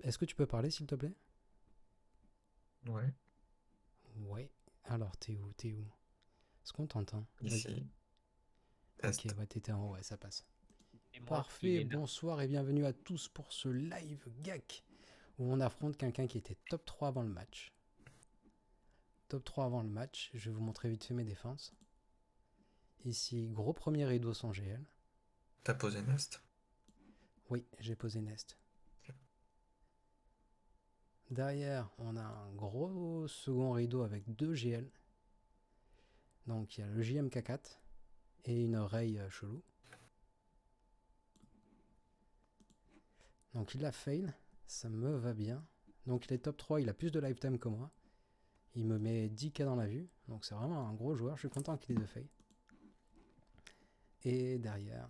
Est-ce que tu peux parler, s'il te plaît? Ouais, Ouais. Alors, t'es où? T'es où? Est-ce qu'on t'entend? Vas-y. ici, Ok, test. ouais, t'étais en haut, ouais, ça passe. Et moi, il Parfait, est là. bonsoir et bienvenue à tous pour ce live GAC où on affronte quelqu'un qui était top 3 avant le match. Top 3 avant le match, je vais vous montrer vite fait mes défenses. Ici, gros premier rideau sans GL. T'as posé Nest? Oui, j'ai posé Nest. Derrière, on a un gros second rideau avec 2 GL. Donc il y a le JMK4 et une oreille chelou. Donc il a fail, ça me va bien. Donc il est top 3, il a plus de lifetime que moi. Il me met 10k dans la vue, donc c'est vraiment un gros joueur, je suis content qu'il ait de fail. Et derrière,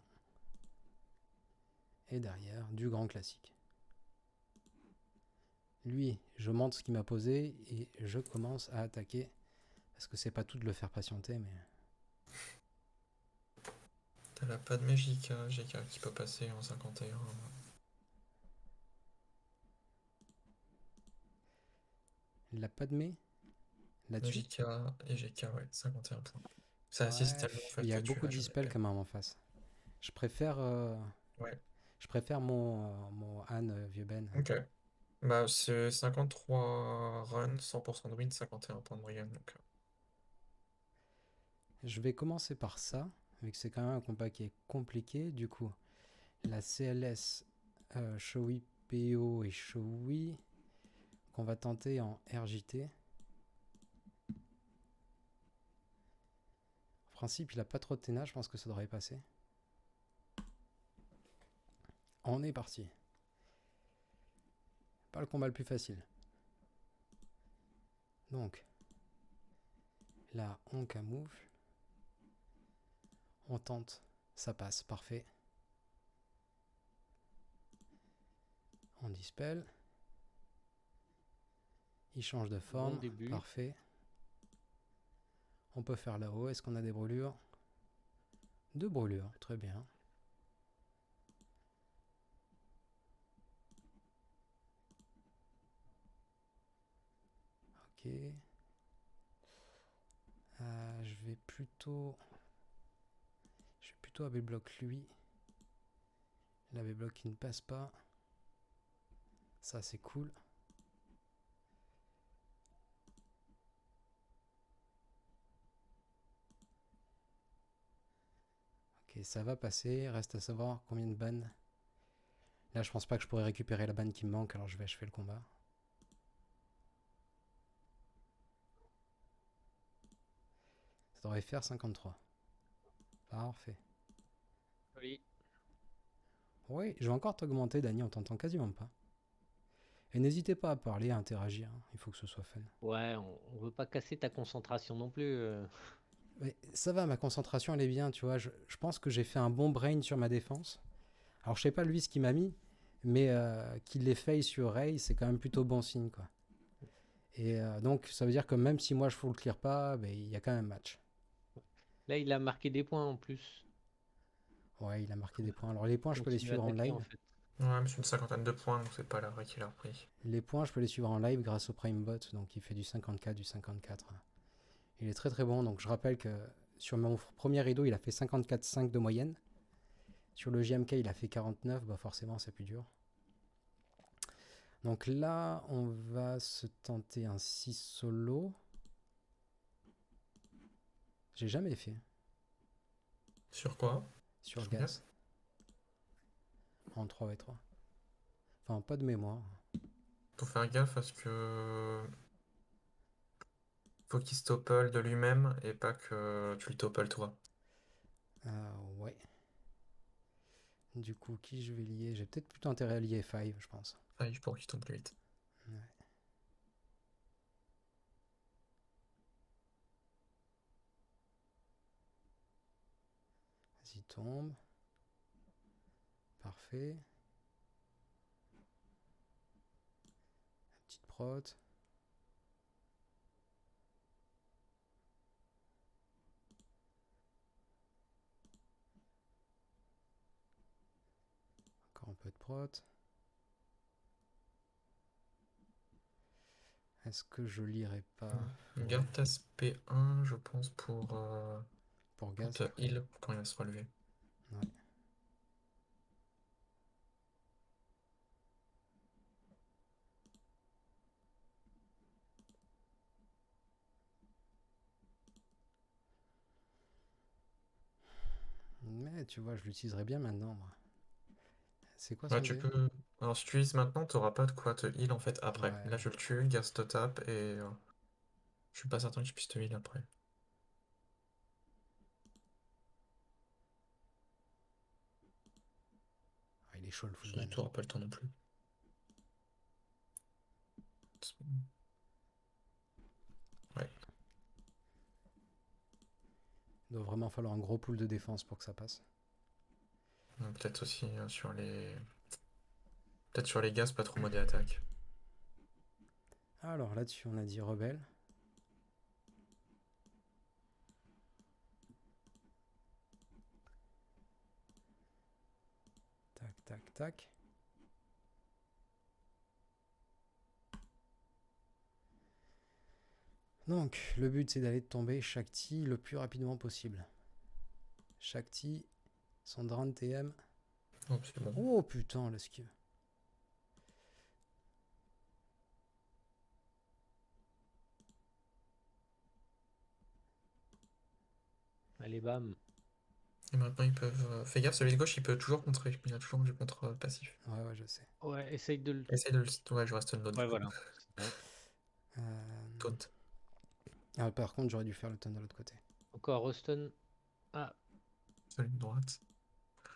du grand classique. Lui, je montre ce qu'il m'a posé et je commence à attaquer. Parce que c'est pas tout de le faire patienter, mais... T'as la pas de magique, hein, GK qui peut passer en 51. Il a pas de mé là-dessus. Magica et GK, ouais, 51 points. Ça assiste Ouais, tellement au il fait y que a tu beaucoup as de jamais dispels fait. quand même en face. Je préfère, Ouais, mon Anne vieux Ben. ok. Bah, c'est 53 runs, 100% de win, 51 points de moyenne. Donc, Je vais commencer par ça, vu que c'est quand même un combat qui est compliqué. Du coup, la CLS Shoei PO et Shoei qu'on va tenter en RJT. En principe, il a pas trop de TNA, je pense que ça devrait passer. On est parti. Pas le combat le plus facile. Donc, là, on camoufle. On tente. Ça passe, parfait. On dispel. Il change de Bon forme, début. parfait. On peut faire là-haut. Est-ce qu'on a des brûlures? Deux brûlures, très bien. Ok. Je vais plutôt... Je vais plutôt AB bloc lui. L'AB bloc qui ne passe pas. Ça, c'est cool. Ok, ça va passer. Reste à savoir combien de bannes. Là, je pense pas que je pourrais récupérer la banne qui me manque, alors je vais achever le combat. Ça devrait faire 53. Parfait. Oui. Oui, je vais encore t'augmenter, Dany, on t'entend quasiment pas. Et n'hésitez pas à parler, à interagir, hein. Il faut que ce soit fun. Ouais, on veut pas casser ta concentration non plus. Mais ça va, ma concentration elle est bien, tu vois. Je pense que j'ai fait un bon brain sur ma défense. Alors je sais pas lui ce qu'il m'a mis, mais qu'il l'ait fail sur Ray, c'est quand même plutôt bon signe, quoi. Et donc ça veut dire que même si moi je full clear pas, ben, il y a quand même match. Là, il a marqué des points en plus. Ouais, il a marqué des points. Alors les points, je peux les Continue à suivre en attaquer en live. fait. ouais, mais c'est une cinquantaine de points, donc c'est pas la vraie qu'il a repris. Les points, je peux les suivre en live grâce au Prime Bot, donc il fait du 54, du 54. Il est très très bon, donc je rappelle que sur mon premier rideau, il a fait 54,5 de moyenne. Sur le JMK, il a fait 49, bah forcément c'est plus dur. Donc là, on va se tenter un 6 solo. J'ai jamais fait Sur quoi? sur Sur gaz? gaz en 3v3. Enfin, pas de mémoire. Faut faire gaffe parce que faut qu'il se topple de lui-même et pas que tu le topples toi. Ouais. Du coup, qui je vais lier? J'ai peut-être plutôt intérêt à lier 5, je pense. Five pour qu'il tombe plus vite. Ouais. Vas-y, tombe. Parfait. Petite prot. Encore un peu de prot. Est-ce que je lirai pas Garde ta SP1, je pense, pour pour gaz? te heal quand il va se relever. Ouais. Mais tu vois, je l'utiliserai bien maintenant, moi. C'est quoi Ouais, son tu dé? peux. Alors, si tu utilises maintenant, t'auras pas de quoi te heal en fait après. Ouais. Là, je le tue, gaz te tape et je suis pas certain que je puisse te heal après. Ah, il est chaud le full ban. Si t'auras pas le temps non plus. Ouais. Il doit vraiment falloir un gros pool de défense pour que ça passe. Peut-être aussi sur les. Peut-être sur les gaz, pas trop modé attaque. Alors là-dessus, on a dit rebelle. Tac, tac, tac. Donc, le but c'est d'aller tomber Shakti le plus rapidement possible. Shakti, Sandran TM. Oh, c'est bon. Oh putain, l'esquive. Allez, bam. Et maintenant, ils peuvent. Fais gaffe, celui de gauche, il peut toujours contrer. Il a toujours du contre passif. Ouais, ouais, je sais. Ouais, essaye de le. Essaye de le. Ouais, je reste une note du Ouais, coup. voilà. C'est bon. Taunt. Ah, par contre, j'aurais dû faire le ton de l'autre côté. Encore Ruston. Ah, Celui de droite. De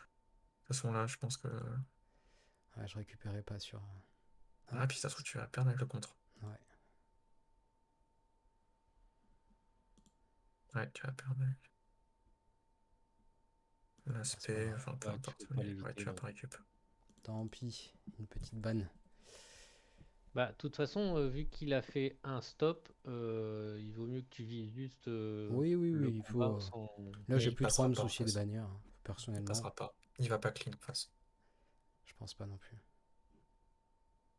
toute façon, là, je pense que. Ouais, je récupérais pas sur. Ah, puis ça se trouve, tu vas perdre avec le contre. Ouais. Ouais, tu vas perdre avec C'est pas l'aspect, grave. enfin peu ouais, tu importe. peux pas Mais ouais, l'éviter. tu vas Non. pas récup. Tant pis. Une petite banne. Bah, de toute façon, vu qu'il a fait un stop, il vaut mieux que tu vises juste Oui, oui, le oui, il faut. combat sans. Là, Mais j'ai il plus trop à passera me pas en soucier des face. bannières, hein, Il personnellement. passera pas. Il va pas clean en face. Je pense pas non plus.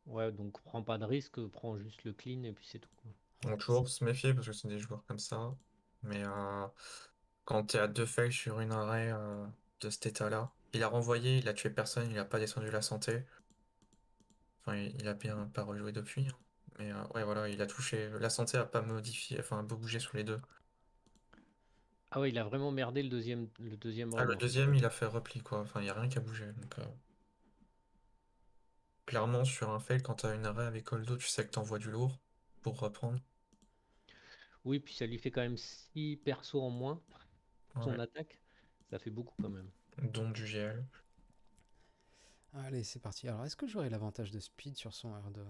Ouais, donc prends pas de risque, prends juste le clean et puis c'est tout, quoi. On va toujours se méfier parce que c'est des joueurs comme ça. Mais quand tu es à deux fails sur une arrêt de cet état-là, il a renvoyé, il a tué personne, il a pas descendu la santé. Enfin, il a bien pas rejoué depuis, hein. Mais ouais, voilà, il a touché. La santé a pas modifié, enfin, a pas bougé sur les deux. Ah ouais, il a vraiment merdé le deuxième Ah, round le en fait. deuxième, il a fait repli, quoi. Enfin, il n'y a rien qui a bougé. Donc, clairement, sur un fail, quand t'as une arrêt avec Holdo, tu sais que t'envoies du lourd pour reprendre. Oui, puis ça lui fait quand même 6 persos en moins, son Ouais. attaque. Ça fait beaucoup quand même. Donc du GL. Allez, c'est parti. Alors, est-ce que j'aurai l'avantage de speed sur son R2?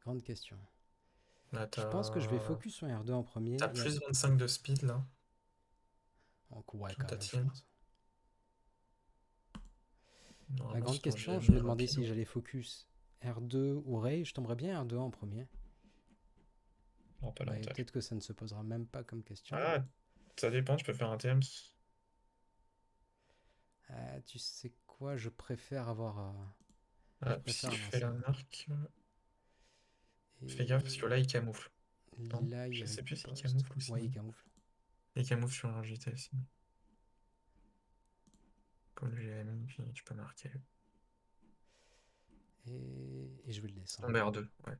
Grande question. Là, Je pense que je vais focus son R2 en premier. t'as plus 25 de speed, là, Donc, ouais, sur quand ta même, je team. pense. La Normalement, grande si ton question, GM je est me demandais rapide. si j'allais focus R2 ou Ray. Je tomberais bien R2 en premier. Non, pas Mais l'avantage. peut-être que ça ne se posera même pas comme question. Ah, ça dépend, tu peux faire un TM. Tu sais quoi, je préfère avoir. Ah, Je puis si préfère je avoir fais ça. la marque, fais gaffe, parce que Et là, il camoufle. Non, là, il je sais plus s'il riposte. camoufle ou Ouais, il sinon. camoufle. Il camoufle sur un JT aussi. Comme le GM, puis tu peux marquer. Et je vais le descendre. Tomber 2, ouais.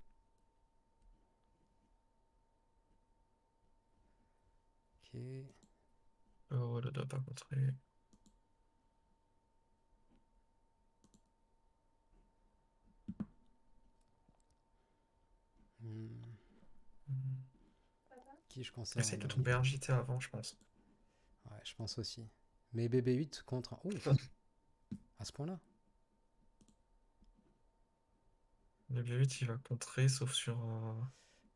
Ok. Oh, le doigt pas contrer. Hmm, Qui je conserve Essaye en de dernier? tomber un JT avant, je pense. Ouais, je pense aussi. Mais BB8 contre un. Ouf! À ce point-là? Le B8, il va contrer, sauf sur.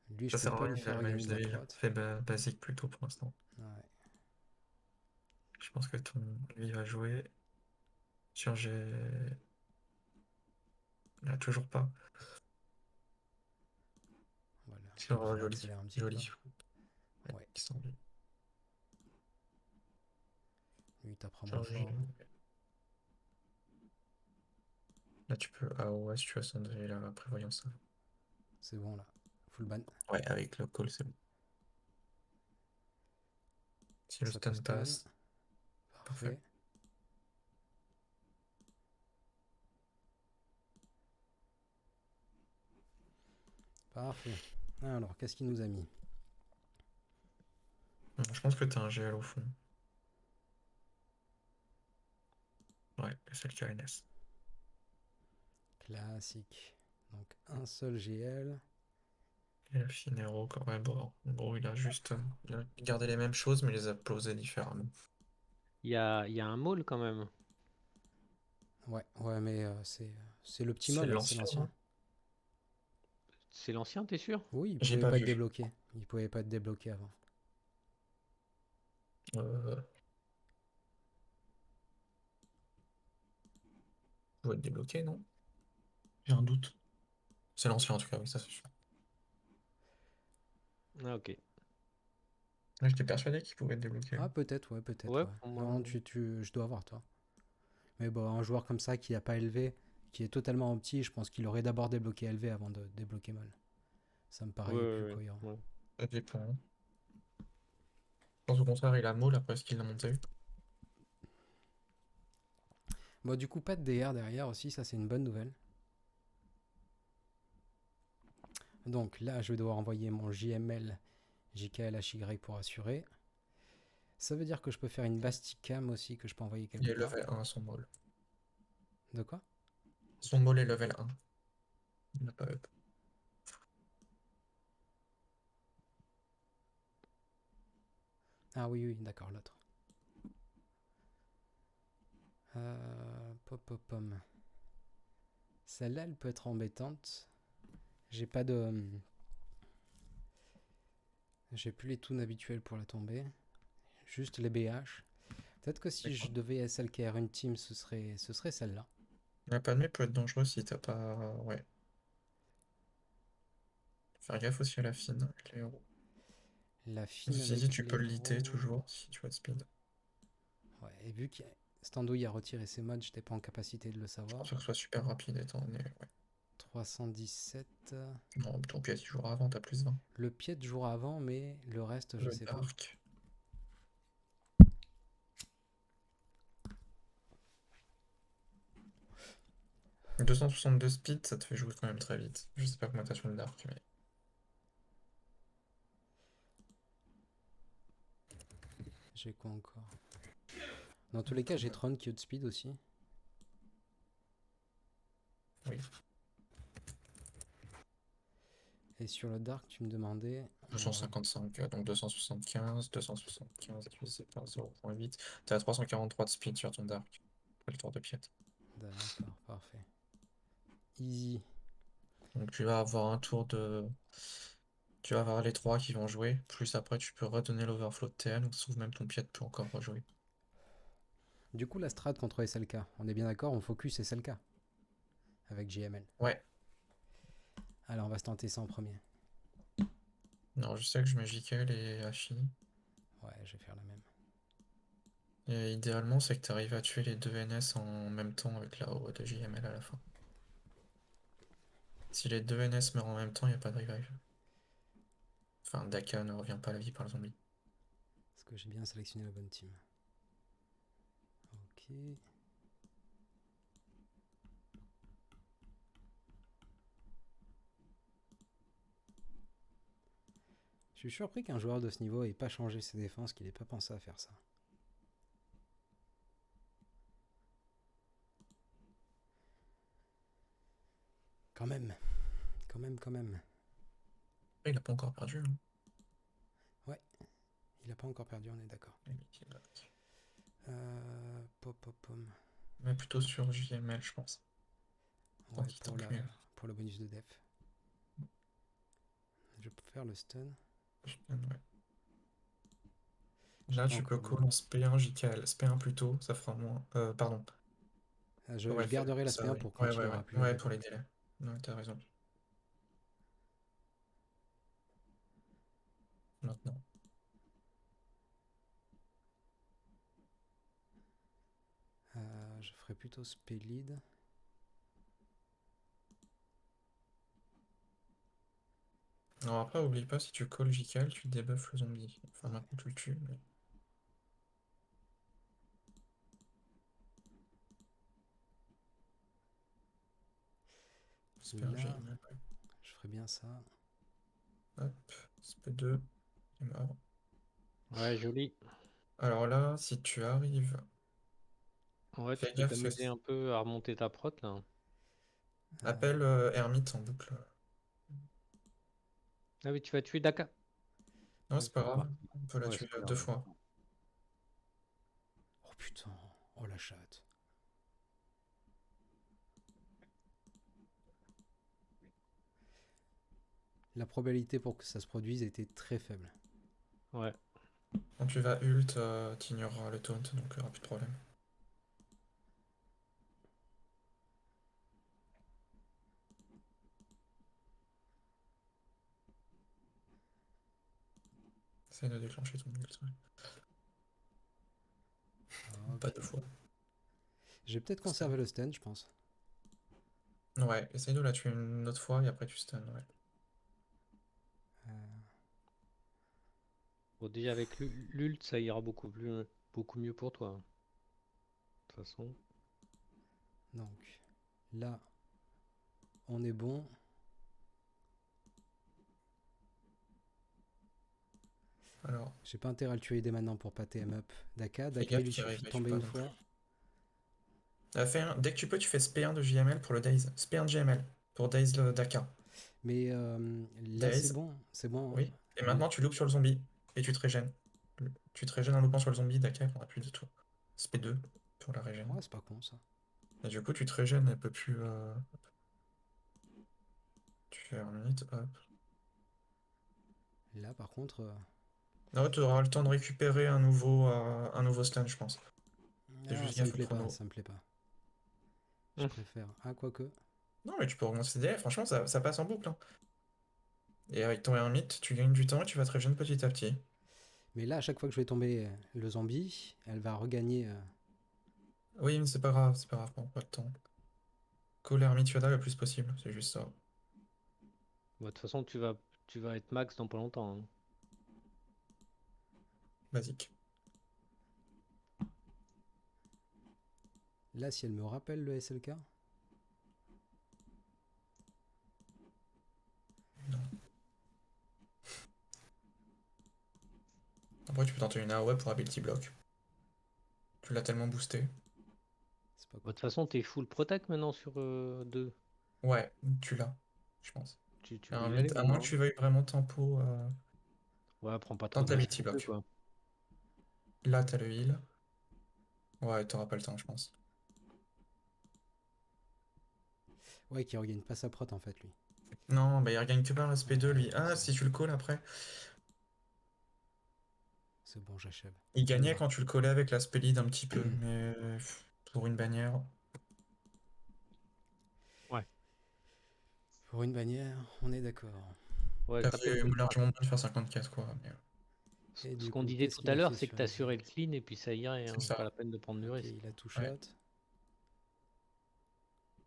Lui, je Ça peux sert à pas rien, lui il a faire le gagner malus de de la ville. clotte. Fais basique plutôt pour l'instant. Ouais. Je pense que lui va jouer. Sur G. Là, toujours pas. Voilà. Je Sur vais faire joli. accélérer un petit peu. Joli. Ouais, Ouais. qui s'en vient. Lui, il tapera moins Sur G. fort. Là, tu peux. Ah ouais, si tu as Sandré, la prévoyance. C'est bon, là. Full ban. Ouais, avec le call, c'est bon. Si le Ça peut stun stun. passe, parfait. Parfait. Parfait. Alors, qu'est-ce qu'il nous a mis? Je pense que t'as un GL au fond. Ouais, c'est le KNS. Classique. Donc, un seul GL. Et le Finero, quand même, bon, en gros, il a juste il a gardé les mêmes choses, mais il les a posées différemment. Il y a un mall quand même. Ouais, mais c'est le petit C'est molle, c'est l'ancien, l'ancien. non? C'est l'ancien, t'es sûr? Oui, il J'ai pouvait pas pas être vu. débloqué. Il pouvait pas être débloqué avant. Euh, doit être débloqué, non? J'ai un doute. C'est l'ancien en tout cas, oui, ça c'est sûr. Ah, ok. Là, j'étais persuadé qu'il pouvait être débloqué. Ah, peut-être, ouais, peut-être, Ouais, ouais. pour moi. Non, je dois avoir, toi. Mais bon, un joueur comme ça qui a pas élevé, qui est totalement opti, je pense qu'il aurait d'abord débloqué élevé avant de débloquer molle. Ça me Ouais, paraît plus ouais, cohérent. ouais. Ça dépend. Je pense au contraire, il a Maul après ce qu'il a monté. Bon, du coup, pas de DR derrière aussi, ça c'est une bonne nouvelle. Donc là, je vais devoir envoyer mon JML JKL HY pour assurer. Ça veut dire que je peux faire une Basticam aussi, que je peux envoyer Il quelque est part. level 1 son Maul. De quoi? Son Maul est level 1. Il n'a pas up. Ah oui, oui, d'accord, l'autre. Pom. Celle-là, elle peut être embêtante. J'ai pas de... J'ai plus les toons habituels pour la tomber. Juste les BH. Peut-être que si je devais SLKR une team, ce serait celle-là. La palmée peut être dangereux si t'as pas. Ouais. Faire gaffe aussi à la fine avec les héros. La fine Ceci dit, avec tu peux les le liter héros. toujours si tu as de speed. Ouais, et vu que Standouille a retiré ses mods, j'étais pas en capacité de le Je savoir. pense que ce soit super rapide étant donné. Ouais. 317. Non, ton pied, tu joueras avant, t'as plus 20. Le pied de jour avant, mais le reste, je Le sais pas. Dark. 262 speed, ça te fait jouer quand même très vite. Je sais pas comment t'as sur le Dark, mais. J'ai quoi encore? Dans tous les cas, j'ai Tron qui a de speed aussi. Oui. Et sur le Dark, tu me demandais. 255, donc 275 divisé par 0.8. T'as 343 de speed sur ton Dark. Après le tour de pied. D'accord, parfait. Easy. Donc tu vas avoir un tour de. Tu vas avoir les 3 qui vont jouer. Plus après, tu peux redonner l'overflow de TL. Donc ça se trouve même ton pied peut encore rejouer. Du coup, la strat contre SLK, on est bien d'accord, on focus SLK avec JML. Ouais. Alors, on va se tenter ça en premier. Non, je sais que je mets JKL et Hachi. Ouais, je vais faire la même. Et idéalement, c'est que tu arrives à tuer les deux NS en même temps avec la O de JML à la fin. Si les deux NS meurent en même temps, il n'y a pas de revive. Enfin, Daka ne revient pas à la vie par le zombie. Est-ce que j'ai bien sélectionné la bonne team? Ok. Je suis surpris qu'un joueur de ce niveau ait pas changé ses défenses, qu'il ait pas pensé à faire ça. Quand même. Quand même. Après, il n'a pas encore perdu. Hein. Ouais. Il a pas encore perdu, on est d'accord. Pom. Mais plutôt sur JML, je pense. Ouais, pour le bonus de def. Je peux faire le stun. Ouais. Là, tu peux call en SP1 JKL. SP1 plutôt, ça fera moins. Pardon. Je Ouais, garderai la ça, SP1 oui. pour Ouais, quand il ouais, y ouais. aura plus Ouais, de pour les bugs. délais. Non, t'as raison. Maintenant. Je ferai plutôt Spellid. Alors après, oublie pas, si tu colles Jical, tu débuffes le zombie. Enfin, maintenant tu le tues, mais... Super Là, génial. je ferais bien ça. Hop, SP2, c'est mort. Ouais, joli. Alors là, si tu arrives, Ouais, tu fais peux gaffe, parce t'amuser que un peu à remonter ta prot là. appelle Hermite en boucle. Ah oui, tu vas tuer Daka. Non, Ouais, c'est pas grave, bah, on peut la ouais, tuer c'est pas deux grave. fois. Oh putain, oh la chatte. La probabilité pour que ça se produise était très faible. Ouais. Quand tu vas ult, t'ignoreras le taunt, donc il n'y aura plus de problème. Essaye de déclencher ton ult, ouais. Pas Ok. deux fois. Je vais peut-être Stun. conserver le stun, je pense. Ouais, essaye de la tuer une autre fois et après tu stun, ouais. Euh, Bon, déjà avec l'ult, ça ira beaucoup mieux pour toi, hein. De toute façon. donc, là, on est bon. Alors, J'ai pas intérêt à le tuer dès maintenant pour pas TM up Daka. fais Daka, il gaffe lui qu'il suffit de réveille tomber pas une non plus. fois. Dès que tu peux, tu fais SP1 de JML pour le Daze. SP1 de JML pour Daze le Daka. Mais là, c'est Daze, bon. C'est bon, oui. Et hein. maintenant, tu loupes sur le zombie et tu te régènes. Tu te régènes en loupant sur le zombie, Daka, il n'aura plus de tout. SP2 pour la régène. Ouais, c'est pas con ça. Et du coup, tu te régènes, elle peut plus. Tu fais un minute, hop. Là, par contre, Là, tu auras le temps de récupérer un nouveau stun, je pense. Fais ah, juste ça me gaffe au plaît pas. chrono. Ça me plaît pas. Je Hum. préfère. Ah, quoique. Non, mais tu peux augmenter tes délais, franchement, ça passe en boucle, hein. Et avec ton ermite, tu gagnes du temps et tu vas te régénérer petit à petit. Mais là, à chaque fois que je vais tomber le zombie, elle va regagner. Oui, mais c'est pas grave, prends pas de temps. Call ermite Yoda le plus possible, c'est juste ça. Bah, de toute façon, tu vas être max dans pas longtemps, hein. Basique. Là, si elle me rappelle le SLK. Après, tu peux tenter une AOE pour ability block. Tu l'as tellement boosté. C'est pas Bah, de con. toute façon, t'es full protect maintenant sur 2. Ouais, tu l'as, je pense. Tu peux y aller À moins maintenant, que hein. tu veuilles vraiment tempo, Ouais, prends pas trop tente de risques ability non plus, block. quoi. Là, t'as le heal. Ouais, t'auras pas le temps, je pense. Ouais, qui regagne pas sa prot en fait, lui. Non, bah il regagne que par SP2, lui. Ah, C'est si bon. tu le calls après. C'est bon, j'achève. Il On y gagnait va. quand tu le collais avec la lead un petit peu, mais pour une bannière. Ouais. Pour une bannière, on est d'accord. Ouais, Ça ça pète fait deux. largement moins de faire 54, quoi. Mais, Et Ce du qu'on coup, disait qu'est-ce tout qu'il à a l'heure, fait c'est que sur les t'assurais builds? le clean et puis ça irait, c'est hein. Pas ça. la peine de prendre du Ok, risque. il a tout Ouais. shot.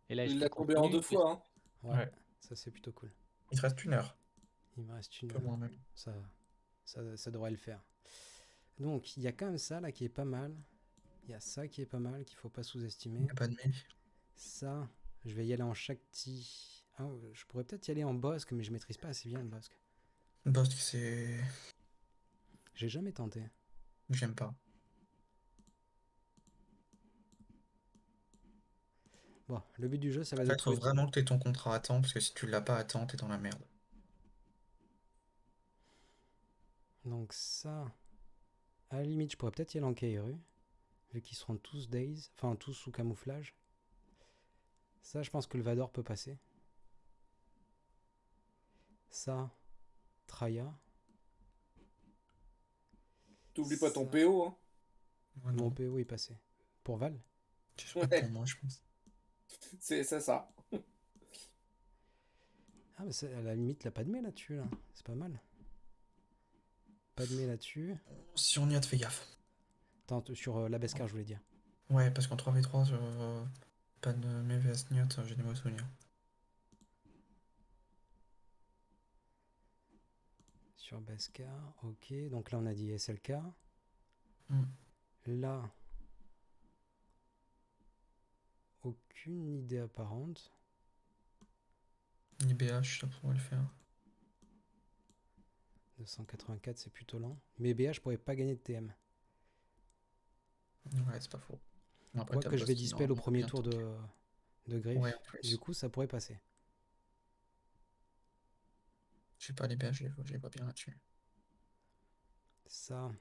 Et là, est-ce Il qu'il l'a tombé en continue? deux fois, hein. Ouais, Ouais. ça c'est plutôt cool. Il te reste une heure. Il me reste Un une peu heure. moins même. Ça devrait le faire. Donc, il y a quand même ça là qui est pas mal. Il y a ça qui est pas mal, qu'il faut pas Il sous-estimer. n'y a pas de mais. Ça, je vais y aller en Shakti. Ah, je pourrais peut-être y aller en Bosque, mais je maîtrise pas assez bien le Bosque. Boss, c'est. J'ai jamais tenté. J'aime pas. Bon, le but du jeu, ça va En être de fait, faut trouver. vraiment que tu aies ton contrat à temps, parce que si tu l'as pas à temps, t'es dans la merde. Donc, ça, à la limite, je pourrais peut-être y aller en Kairu, vu qu'ils seront tous Days, enfin tous sous camouflage. Ça, je pense que le Vador peut passer. Ça, Traya. T'oublies pas ton Ça, PO, hein. Moi, mon non. PO est passé. Pour Val. C'est pas pour moi, je pense. C'est ça. Ah, mais à la limite, la Padmé là-dessus, là. C'est pas mal. Padmé là-dessus. Si on y a, fais gaffe. Attends, sur la Beskar, je voulais dire. Ouais, parce qu'en 3v3, sur pas de MVS Niot, j'ai des mauvais souvenirs. Sur Beskar, ok. Donc là, on a dit SLK. Hmm. Là, aucune idée apparente. IBH, ça pourrait le faire. 284, c'est plutôt lent. Mais BH, je pourrais pas gagner de TM. Ouais, c'est pas faux. Bon, après, t'as Quoique je Post vais qui dispel au normalement premier bien tour tanké. de griffe. Ouais, en plus. Du coup, ça pourrait passer. Je sais pas, les BH, je les vois bien là-dessus. Ça.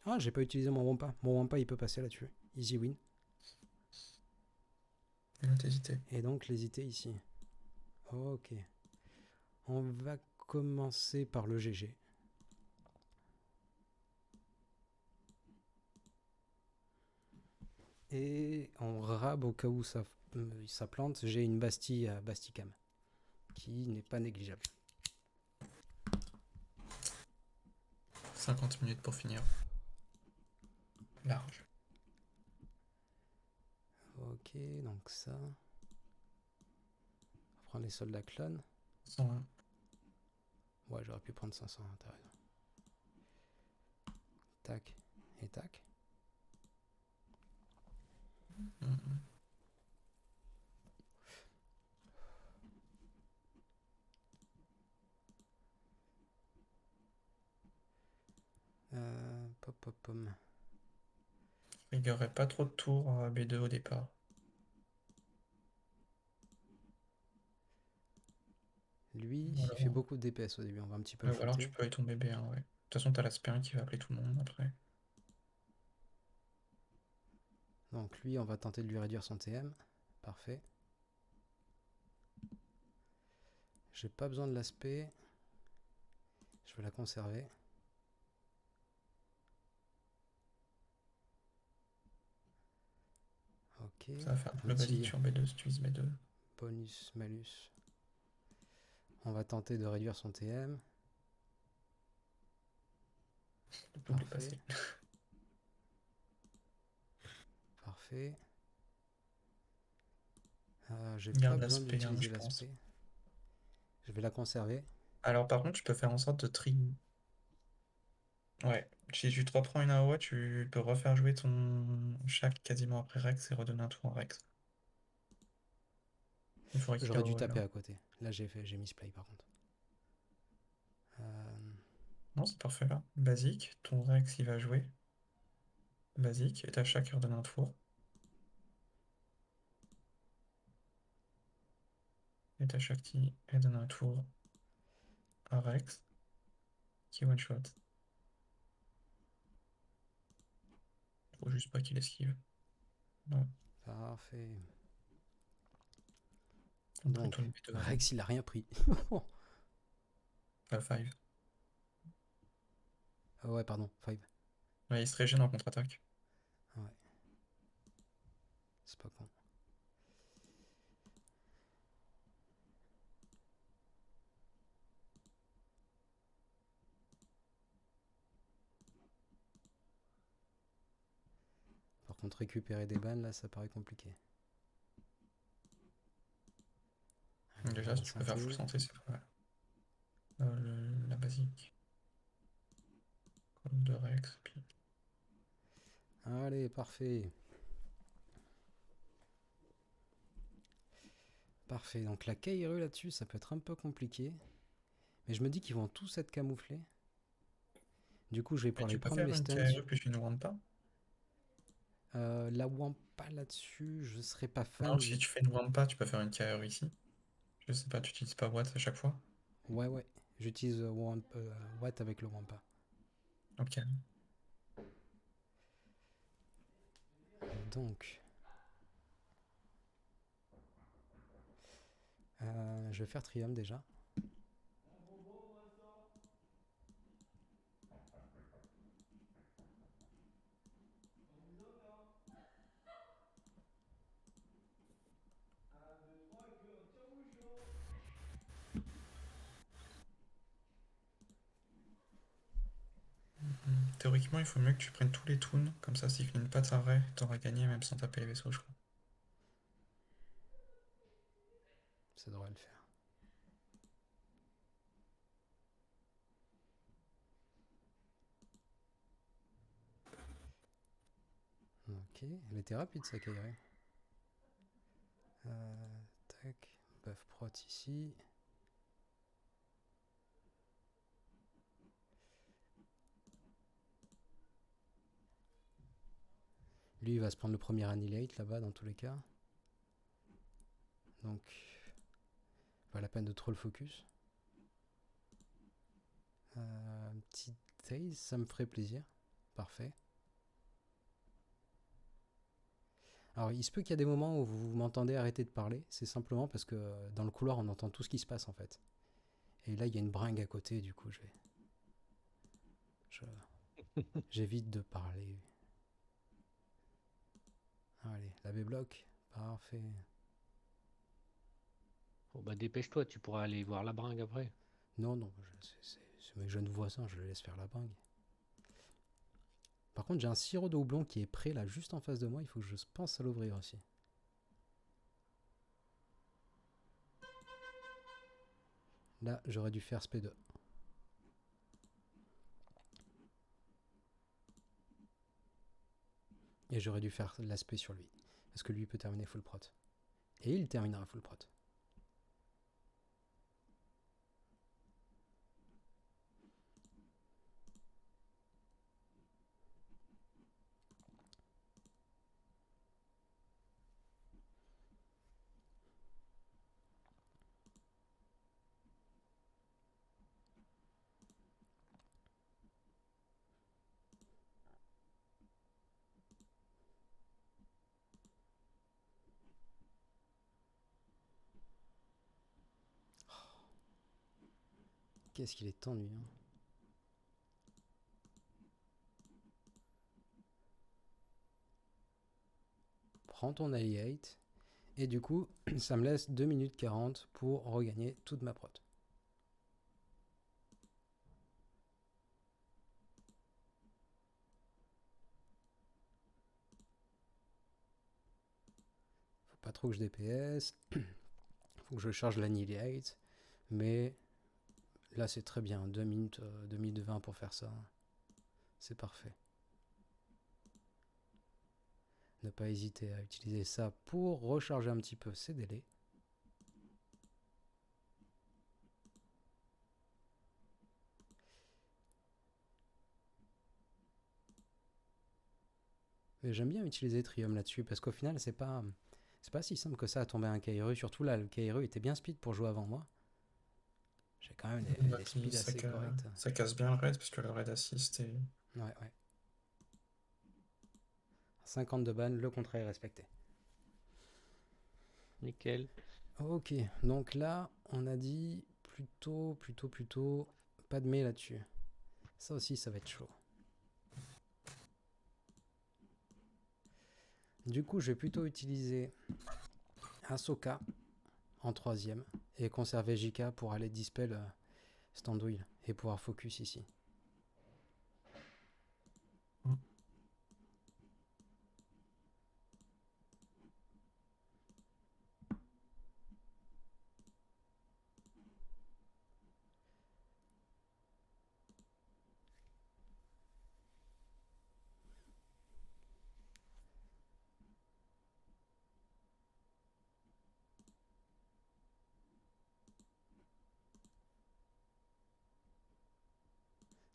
Ah, j'ai pas utilisé mon Wampa. Mon Wampa, il peut passer là-dessus. Easy win. Et là, t'hésitais. Et donc, l'hésiter ici. Ok. On va commencer par le GG. Et on rab au cas où ça plante. J'ai une Bastille à Basticam. Qui n'est pas négligeable. 50 minutes pour finir. Large. Ok, donc ça. On va prendre les soldats clones. 101. Ouais, j'aurais pu prendre 500, hein, t'as raison. Tac et tac. Mhm. Pop, pop, pom. Il n'y aurait pas trop de tours à B2 au départ. Lui, Ou il alors, fait beaucoup de DPS au début. On va un petit peu le ou alors tu fouetter. peux aller tomber B1, ouais. De toute façon, t'as l'aspirine qui va appeler tout le monde après. Donc lui, on va tenter de lui réduire son TM. Parfait. J'ai pas besoin de l'aspect. Je vais la conserver. Ok. Ça va faire le basique sur B2 si tu vises B2. Bonus, malus. On va tenter de réduire son TM. Le double est Parfait. passé. Parfait. J'ai Garde pas besoin l'aspect, hein, d'utiliser je pense. l'aspect. Je vais la conserver. Alors par contre, tu peux faire en sorte de trim. Ouais, si tu te reprends une AOE, tu peux refaire jouer ton chaque quasiment après Rex et redonner un tour à Rex. Il faudrait qu'il J'aurais dû AOE là. taper à côté. Là, j'ai mis play par contre. Non, c'est parfait là. Basique, ton Rex il va jouer. Basique, et ta chaque redonne un tour. Et ta Shakti, elle donne un tour à Rex, qui one shot. Faut juste pas qu'il esquive. Ouais, Parfait. contre Donc, plutôt le B2. Rex, il a rien pris. Pas 5. Ouais, pardon, 5. Ouais, il se régène en contre-attaque. Ouais. C'est pas con. Par contre, récupérer des bannes, là, ça paraît compliqué. Allez, Déjà, on si va tu peux faire full santé. santé, c'est pas mal. La basique. Call de Rex, puis Allez, parfait. Parfait. Donc la Kairu là-dessus, ça peut être un peu compliqué. Mais je me dis qu'ils vont tous être camouflés. Du coup, je vais mais pouvoir tu les peux prendre faire mes une stuns. KRE puis une Wampa. La Wampa là-dessus, je serais pas fan. Non, si tu fais une Wampa, tu peux faire une KRE ici. Je sais pas, tu utilises pas Watt à chaque fois. Ouais, ouais. J'utilise Watt avec le Wampa. Ok. Donc, je vais faire Triumph déjà. Théoriquement, il faut mieux que tu prennes tous les toons. Comme ça, s'il finit pas de s'arrêt, t'auras gagné même sans taper les vaisseaux, je crois. Ça devrait le faire. elle était rapide sa Kairi. Tac, buff prot ici. Lui, il va se prendre le premier Annihilate là-bas dans tous les cas. Donc, pas la peine de trop le focus. Un petit Taze, ça me ferait plaisir. Parfait. Alors, il se peut qu'il y a des moments où vous m'entendez arrêter de parler. C'est simplement parce que dans le couloir, on entend tout ce qui se passe en fait. Et là, il y a une bringue à côté, du coup, j'évite de parler. Allez, la B-block. Parfait. Bon, bah dépêche-toi, tu pourras aller voir la bringue après. Non, non, c'est mes jeunes voisins, je les laisse faire la bringue. Par contre, j'ai un sirop de houblon qui est prêt là, juste en face de moi. Il faut que je pense à l'ouvrir aussi. Là, j'aurais dû faire SP2. Et j'aurais dû faire l'aspect sur lui. Parce que lui peut terminer full prot. Et il terminera full prot. Qu'est-ce qu'il est ennuyant. Prends ton Annihilate. Et du coup, ça me laisse 2 minutes 40 pour regagner toute ma prot. Faut pas trop que je DPS. Faut que je charge l'Annihilate. Mais là, c'est très bien. 2 minutes 20 pour faire ça. C'est parfait. Ne pas hésiter à utiliser ça pour recharger un petit peu ses délais. Mais j'aime bien utiliser Trium là-dessus parce qu'au final, c'est pas si simple que ça à tomber un Kairu. Surtout là, le Kairu était bien speed pour jouer avant moi. J'ai quand même des speeds assez corrects. Ça casse bien le raid, parce que le raid assist est... Ouais. 50 de ban, le contrat est respecté. Nickel. Ok, donc là, on a dit plutôt pas de mais là-dessus. Ça aussi, ça va être chaud. Du coup, je vais plutôt utiliser Ahsoka en 3ème et conserver JK pour aller dispel Standouille et pouvoir focus ici.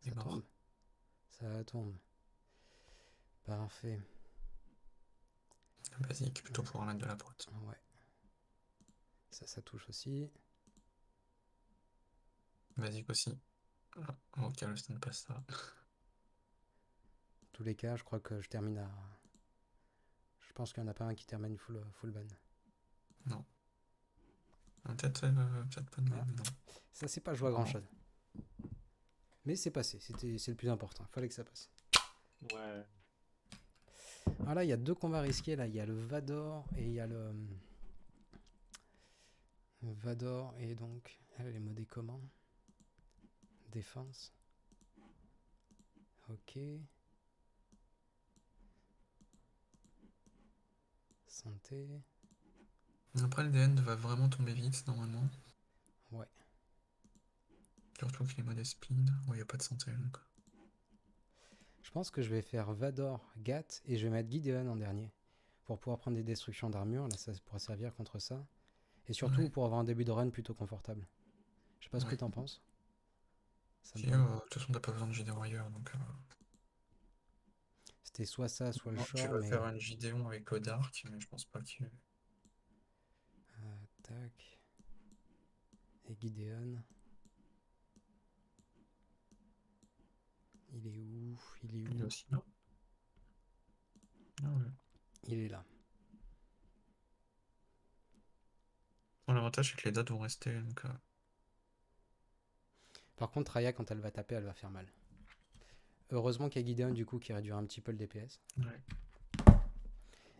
Il est mort. Tombe. Ça tombe. Parfait. Basique, plutôt pour remettre de la prot. Ouais. Ça touche aussi. Basique aussi. Ah, ok, le stun passe ça. Tous les cas, je crois que je termine à... Je pense qu'il n'y en a pas un qui termine full ban. Non. Peut-être pas de mal, mais non. Ça, c'est pas joué à grand chose. Mais c'est passé, c'est le plus important. Il fallait que ça passe. Ouais. Alors là, il y a 2 combats risqués. Là, il y a le Vador et il y a le Vador et donc elle est modée comment? Défense. Ok. Santé. Après, le DN va vraiment tomber vite, normalement. Ouais. Surtout qu'il est mode speed. Ouais, il n'y a pas de santé, donc. Je pense que je vais faire Vador, Gat et je vais mettre Gideon en dernier. Pour pouvoir prendre des destructions d'armure, là ça pourra servir contre ça. Et surtout Ouais. pour avoir un début de run plutôt confortable. Je sais pas ce que Ouais. t'en penses. Ça me Puis, paraît- de toute façon, t'as pas besoin de Gideon ailleurs, donc... C'était soit ça, soit le non, tu short, vas mais... faire un Gideon avec le Dark, mais je pense pas qu'il... Tac. Et Gideon. Il est où? Il est Il est où? aussi là. Ah ouais. Il est là. Bon, l'avantage, c'est que les dots vont rester, donc... Par contre, Raya, quand elle va taper, elle va faire mal. Heureusement qu'il y a Gideon, du coup, qui réduira un petit peu le DPS. ouais.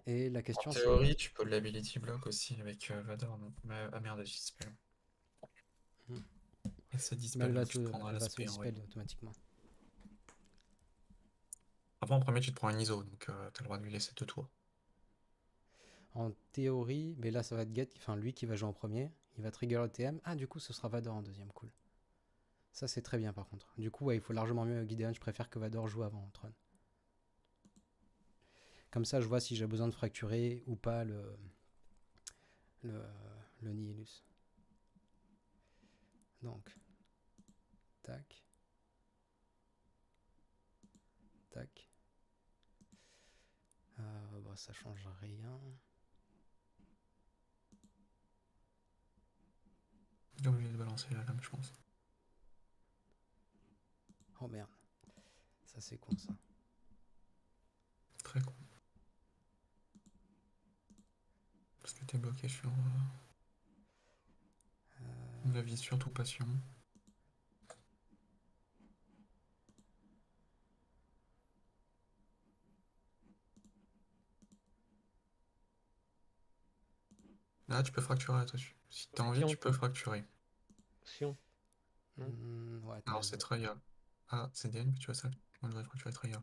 Et la En question, c'est... théorie, tu peux l'ability block aussi avec Vador, non? Ah merde, elle dispel. Hmm. Elle se Mais dispel, donc tu prendras elle va se l'aspect en vrai. dispel automatiquement. Après, en premier, tu te prends un ISO, donc t'as le droit de lui laisser 2 tours. En théorie, mais là, ça va être Get, enfin lui qui va jouer en premier. Il va trigger le TM. Ah, du coup, ce sera Vador en deuxième. Cool. Ça, c'est très bien, par contre. Du coup, ouais, il faut largement mieux Gideon. Je préfère que Vador joue avant Tron. Comme ça, je vois si j'ai besoin de fracturer ou pas le, le Nihilus. Donc, tac. Tac. Bon, ça change rien. Il est obligé de balancer la lame, je pense. Oh merde. Ça, c'est con, ça. Très con. Parce que t'es bloqué sur la vie, surtout passion. Là, tu peux fracturer là-dessus. Si t'as envie, tu peux fracturer. Sion. Ouais, t'as Alors, c'est raison. Traya. Ah, c'est DN, tu vois ça? On devrait fracturer Traya.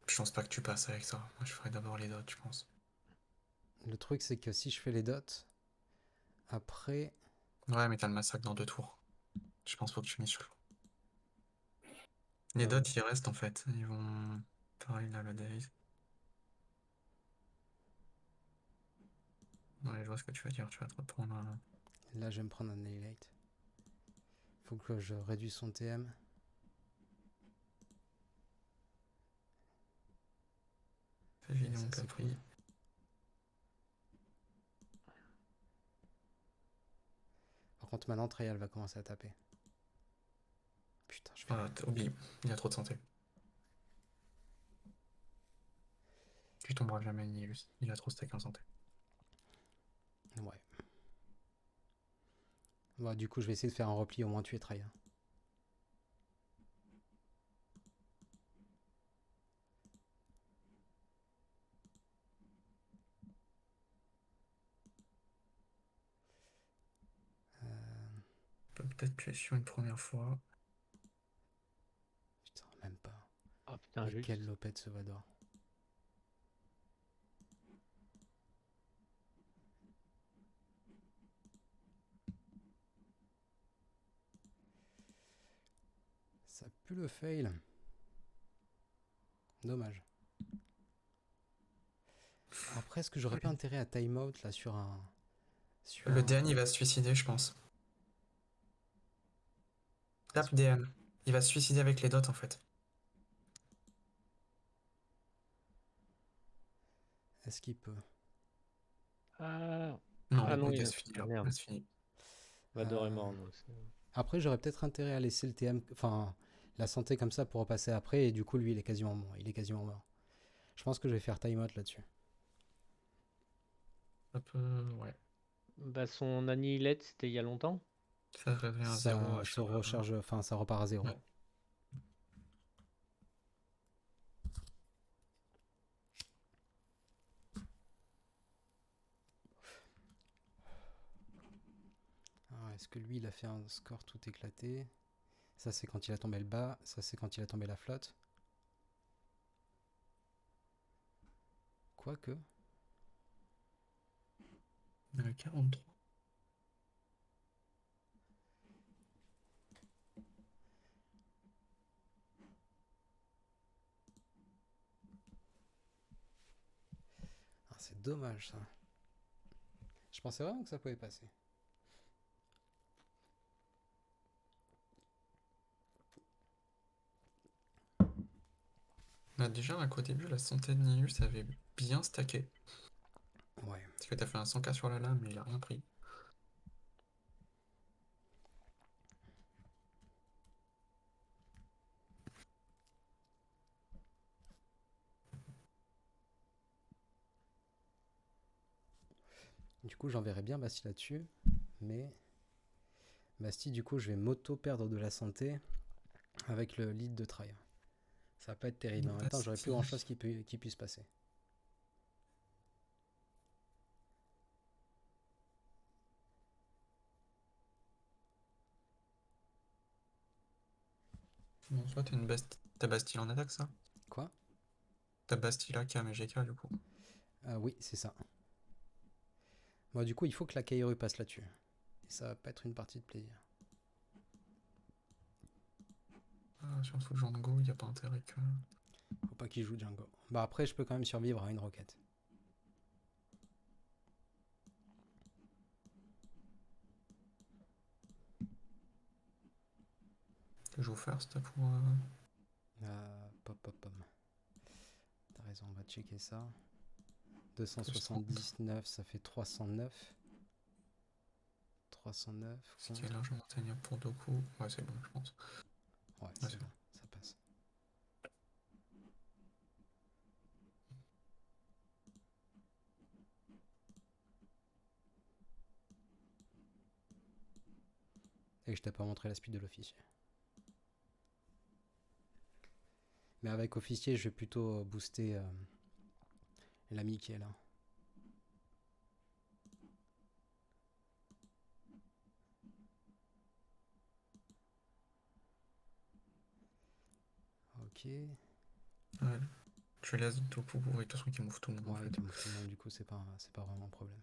Je pense pas que tu passes avec ça. Moi, je ferais d'abord les dots, je pense. Le truc, c'est que si je fais les dots, après, Ouais, mais t'as le massacre dans 2 tours. Je pense faut que tu mises sur. Les Ah dots, ouais. ils restent en fait. Ils vont. Pareil, là, le Daze. Ouais, je vois ce que tu veux dire. Tu vas te reprendre un. là, je vais me prendre un Annihilate. Faut que je réduise son TM. C'est Et évident ça, qu'a c'est pris. cool. Par contre, maintenant, Trial va commencer à taper. Putain, je fais... Ah, oublie. Il a trop de santé. Tu tomberas jamais, Nihilus. Il a trop stack en santé. Ouais. Bon, du coup, je vais essayer de faire un repli, au moins tuer Trial. On peut peut-être tuer sur une première fois. Putain, même pas. Ah putain, Mais juste. quel lopette ce Vador. Ça pue le fail. Dommage. Après, est-ce que j'aurais pas intérêt à time out là sur un... Le DN, il va se suicider, je pense. Tape DN. Il va se suicider avec les dots en fait. Est-ce qu'il peut? Ah, Non, ah non, il il a a... fini Ah là. merde. Il a fini. Vador est mort, donc Après, j'aurais peut-être intérêt à laisser le TM... Enfin, la santé comme ça pour repasser après. Et du coup, lui, il est quasiment mort. Il est quasiment mort. Je pense que je vais faire time out là-dessus. Ça peut. Ouais. Bah, son Annihilate, c'était il y a longtemps. Ça revient à 0 Ça à se chaque fois. recharge... Enfin, ça repart à 0. Ouais. est-ce que lui, il a fait un score tout éclaté? Ça, c'est quand il a tombé le bas. Ça, c'est quand il a tombé la flotte. Quoique. Il a 43. Ah, c'est dommage, ça. Je pensais vraiment que ça pouvait passer. Bah, déjà, à côté début, la santé de Nihus avait bien stacké. Ouais. Parce que t'as fait un 100k sur la lame, mais il a rien pris. Du coup, j'enverrai bien Basti là-dessus. Mais Basti, du coup, je vais m'auto-perdre de la santé avec le lead de Traia. Ça va pas être terrible. En même temps, j'aurais plus grand-chose qui puisse passer. Bon, soit t'as Bastille en attaque, ça? Quoi? T'as Bastille là, Cam et GK, du coup. Oui, c'est ça. Bon, du coup, il faut que la Kairu passe là-dessus. Et ça va pas être une partie de plaisir. Si on fout Django, y a pas intérêt que... Faut pas qu'il joue Django. Bah après, je peux quand même survivre à une roquette. Que je joue first pour... Pop, pop, pop. T'as raison, on va checker ça. 279, ça fait 309. 309. Ce qui est largement atteignable pour deux coups. Ouais, c'est bon, je pense. Ouais, c'est c'est bon, ça passe. Et je t'ai pas montré la speed de l'officier. Mais avec officier, je vais plutôt booster l'ami qui est là. Ok. Ouais. Je laisse tout pour de toute façon qui move tout le monde en Ouais, fait. qui move tout le monde, du coup, c'est pas vraiment un problème.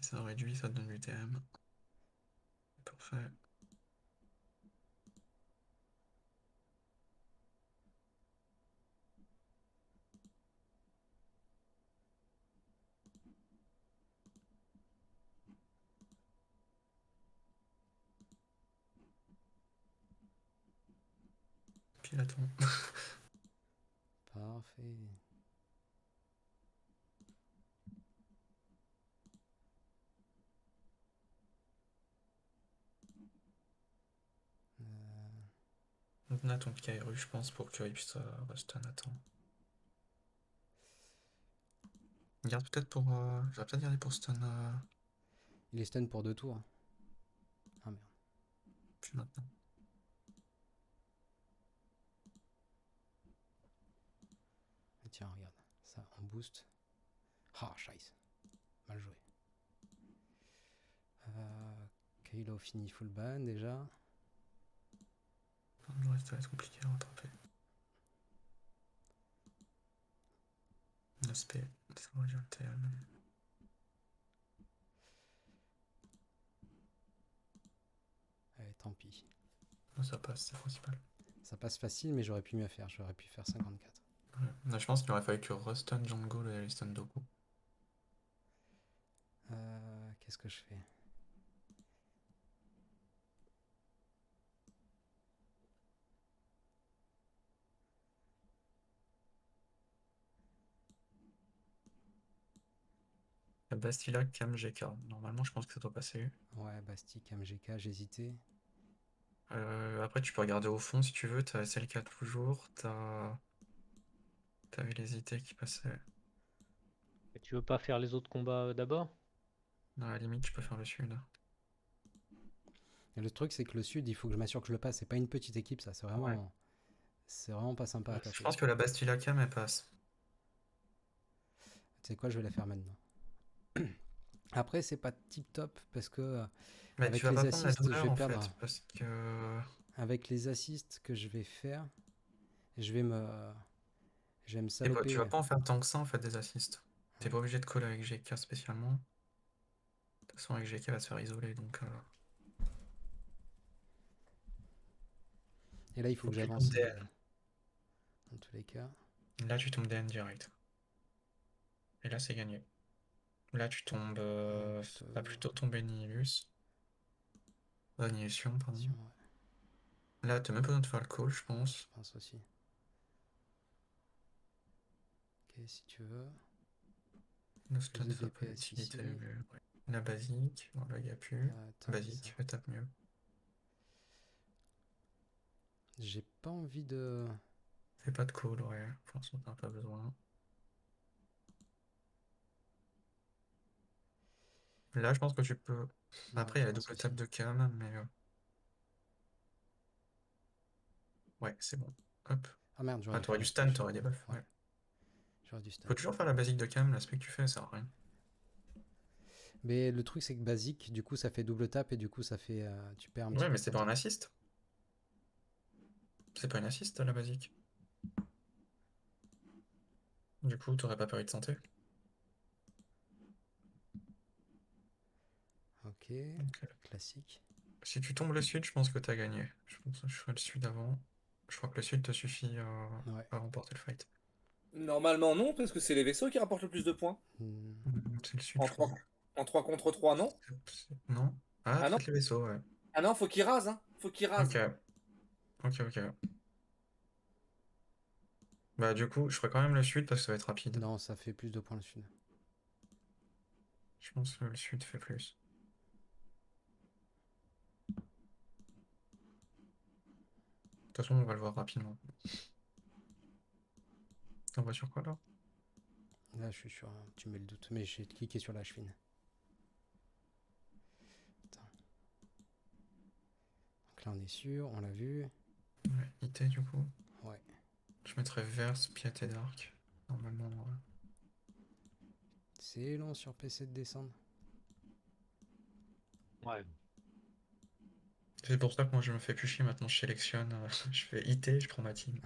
Si ça réduit, ça donne l'UTM. Parfait. Puis il attend. Parfait. On attend le KRU, je pense, pour qu'il puisse rester un attend. Garde peut-être pour... J'aurais peut-être gardé pour stun... Il est stun pour 2 tours. Ah merde. Puis maintenant. Et tiens, regarde. Ça, on boost. Ah, scheiße. Mal joué. Kylo finit full ban déjà. Le reste, ça va être compliqué à rattraper. L'aspect, ça va dire le TM. Allez, tant pis. Ça passe, c'est principal. Ça passe facile, mais j'aurais pu mieux faire. J'aurais pu faire 54. Ouais. Là, je pense qu'il aurait fallu que restun Django et stun Doku. Qu'est-ce que je fais? Bastila, Cam, GK. Normalement, je pense que ça doit passer. Ouais, Basti, MGK, j'hésitais. Après, tu peux regarder au fond si tu veux. T'as SLK toujours. T'avais les IT qui passaient. Et tu veux pas faire les autres combats d'abord? À la limite, tu peux faire le sud. Et le truc, c'est que le sud, il faut que je m'assure que je le passe. C'est pas une petite équipe, ça. C'est vraiment, Ouais. c'est vraiment pas sympa à Je passer. pense que la Bastila Cam, elle passe. Tu sais quoi, je vais la faire maintenant. Après, c'est pas tip top parce que Mais avec tu vas les pas prendre la assists, je douleur vais en perdre. fait, parce que. Avec les assists que je vais faire, je vais me, je vais me Tu vas saloper. pas en faire tant que ça en fait des assists. T'es pas obligé de coller avec GK spécialement. De toute façon, avec GK va se faire isoler donc. Et là, il faut Faut que que tu tombes j'avance DN. dans tous les cas. Là, tu tombes DN direct. Et là, c'est gagné. Là, tu tombes. Plutôt- Va plutôt tomber Nihilus. Annihilation, pardon. attention, ouais, Là, t'as même pas besoin de faire le call, je je pense. pense aussi. Ok, si tu veux. Le stun, de ça n'a pas DPS d'utilité. ici. Mais ouais. La basique, voilà, il n'y a plus. Attends, Basique, tape mieux. j'ai pas envie de. Fais pas de call, ouais. Pour l'instant, t'en as pas besoin. Là, je pense que tu peux. Ouais, Après, il y a la je pense double aussi. tape de cam, mais. Ouais, c'est bon. Hop. Ah merde, j'aurais Ah, dû t'aurais faire du la stun, flèche. t'aurais des buffs. Ouais, Ouais. j'aurais dû stun. Faut toujours faire la basique de cam, l'aspect que tu fais, ça sert à rien. Mais le truc, c'est que basique, du coup, ça fait double tap et du coup, ça fait. Tu perds un petit Ouais, peu mais de c'est pas un santé. assist. C'est pas une assist, la basique. Du coup, t'aurais pas perdu de santé. Ok, Ok. classique. Si tu tombes le sud, je pense que t'as gagné. Je pense que je ferai le sud avant. Je crois que le sud te suffit Ouais. à remporter le fight. Normalement, non, parce que c'est les vaisseaux qui rapportent le plus de points. Hmm, C'est le sud, En je crois. 3, en 3 contre 3, non? Non? Ah, Ah non? peut-être les vaisseaux, ouais. Ah non, faut qu'ils rasent, hein. Faut qu'ils rasent. Ok, ok. Bah, du coup, je ferai quand même le sud parce que ça va être rapide. Non, ça fait plus de points le sud. Je pense que le sud fait plus. De toute façon, on va le voir rapidement. On va sur quoi là? Là, je suis sûr, hein, tu mets le doute, mais j'ai cliqué sur la chevine. Attends. Donc là, on est sûr, on l'a vu. Ouais, IT du coup. Ouais. Je mettrais Verse, Piet et Dark. Normalement, ouais. C'est long sur PC de descendre. Ouais. C'est pour ça que moi je me fais plus chier maintenant, je sélectionne, je fais IT, je prends ma team.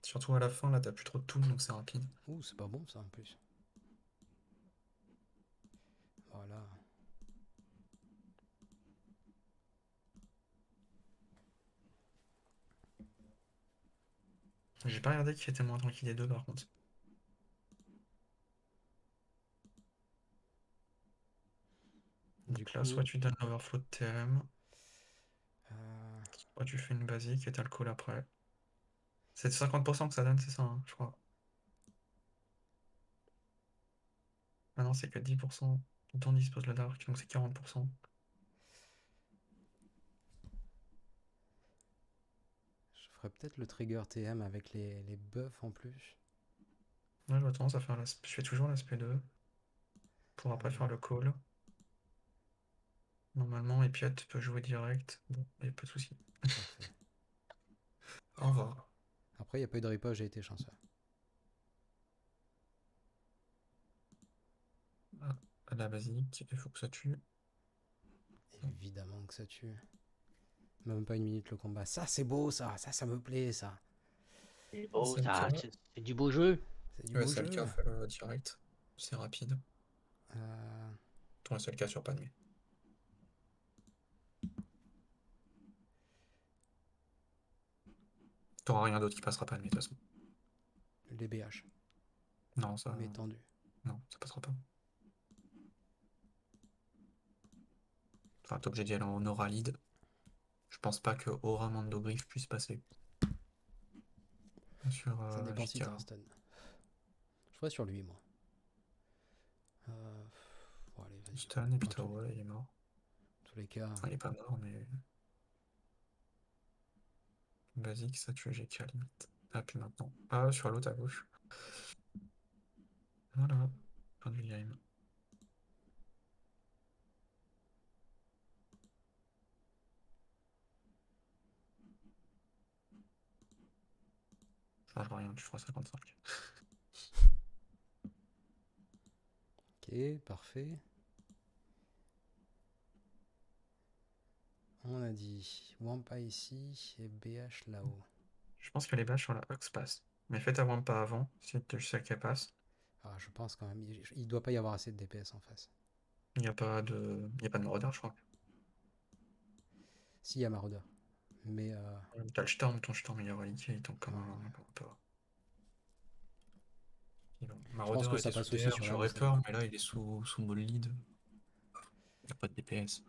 Surtout à la fin, là t'as plus trop de tools donc c'est rapide. Ouh, c'est pas bon ça en plus. Voilà. J'ai pas regardé qui était moins tranquille des deux par contre. Du Donc là, coup, soit tu donnes l'overflow de TM, euh, soit tu fais une basique et t'as le call après. C'est 50% que ça donne, c'est ça, hein, je crois. Ah non, c'est que 10%. Tout le temps dispose le dark, donc c'est 40%. je ferais peut-être le trigger TM avec les buffs en plus. Là, j'aurais tendance à faire l'aspect. Je fais toujours l'aspect 2 pour après faire le call. Normalement, Epiat peut jouer direct. Bon, y a pas de souci. Parfait. Au revoir. Après, il n'y a pas eu de riposte, j'ai été chanceux. Ah, la basique, il faut que ça tue. Évidemment que ça tue. Même pas une minute le combat. Ça, c'est beau, ça me plaît, ça. C'est beau, C'est le ça. cas. C'est du beau jeu. C'est du Ouais, beau c'est le jeu. cas, fais-le direct. C'est rapide. Euh, Ton seul cas sur Padmé. T'auras rien d'autre qui passera Padmé, de toute façon. les BH, Non, ça. mais tendu. Non, ça passera pas. Enfin, t'es obligé d'y aller en aura lead. Je pense pas que Aura Mandogriffe puisse passer. Sur Ça dépend si JK. t'as un stun. Je ferais sur lui, moi. Bon, allez, vas-y. Stun et puis Dans t'as Aura, il est mort. tous les cas, Enfin, il est pas mort, mais. Basique, ça tue GK limite. Ah, puis maintenant. Ah, sur l'autre à gauche. Voilà. Fin du game. Ça change rien, tu feras 55. parfait. On a dit Wampa ici et BH là-haut. Je pense que les bâches sur la Hux passent. Mais faites avant pas avant, si tu sais qu'elle passe. Ah, je pense quand même, il doit pas y avoir assez de DPS en face. Il n'y a pas de. Il y a pas de maraudeur, je crois. Si, il y a Maraudeur. Mais T'as le Storm, ton Storm il est reliqué, il tombe comme un peu. je pense Maraudeur que était ça sous passe aussi DR, sur la j'aurais hausse. peur, mais là il est sous mode lead. Il n'y a pas de DPS.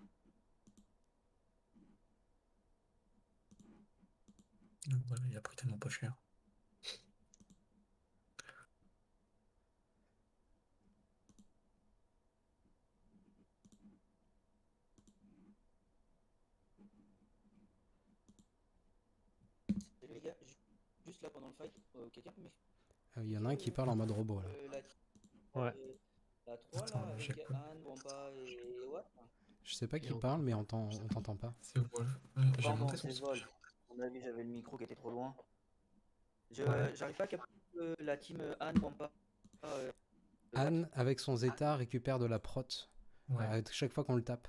Voilà, il a pris tellement pas cher. Les gars, juste là pendant le fight, quelqu'un peut Il y en a un qui parle en mode robot là. Ouais. la 3 Attends, là, j'ai avec pas- Anne, Wampa et Watt. Je sais pas qui Et on- parle, mais on t'entend pas. C'est Wolf. J'ai Pardon, monté son c'est son. Vol. À mon avis, j'avais le micro qui était trop loin. Ouais. J'arrive pas à capter la team Anne, Wampa. Watt. Anne, avec son Zeta, récupère de la prot Ouais. chaque fois qu'on le tape.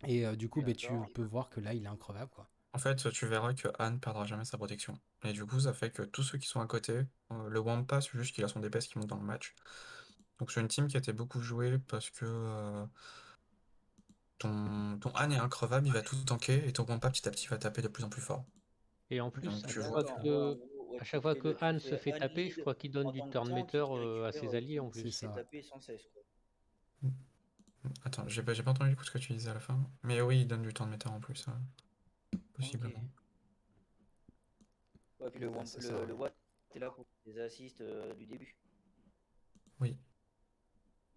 Et du coup, tu D'accord. peux voir que là, il est increvable, quoi. En fait, tu verras que Anne perdra jamais sa protection. Et du coup, ça fait que tous ceux qui sont à côté, le Wampa, c'est juste qu'il a son DPS qui monte dans le match. Donc c'est une team qui a été beaucoup jouée parce que ton Anne est increvable, il va tout tanker, et ton Wampa petit à petit va taper de plus en plus fort. Et en plus, Donc à tu chaque vois fois que... Ouais, en que, gros, ouais, à chaque fois que tu Anne se fais fait Anne taper, je lead crois qu'il donne en du tant que turn tank meter qui à récupère, ses alliés en C'est plus. se fait ça. taper sans cesse, quoi. Attends, j'ai pas entendu du coup ce que tu disais à la fin. Mais oui, il donne du temps de méta en plus, possiblement. Ok. Ouais, puis Ouais, c'est ça. le Watt est là pour les assists du début. Oui.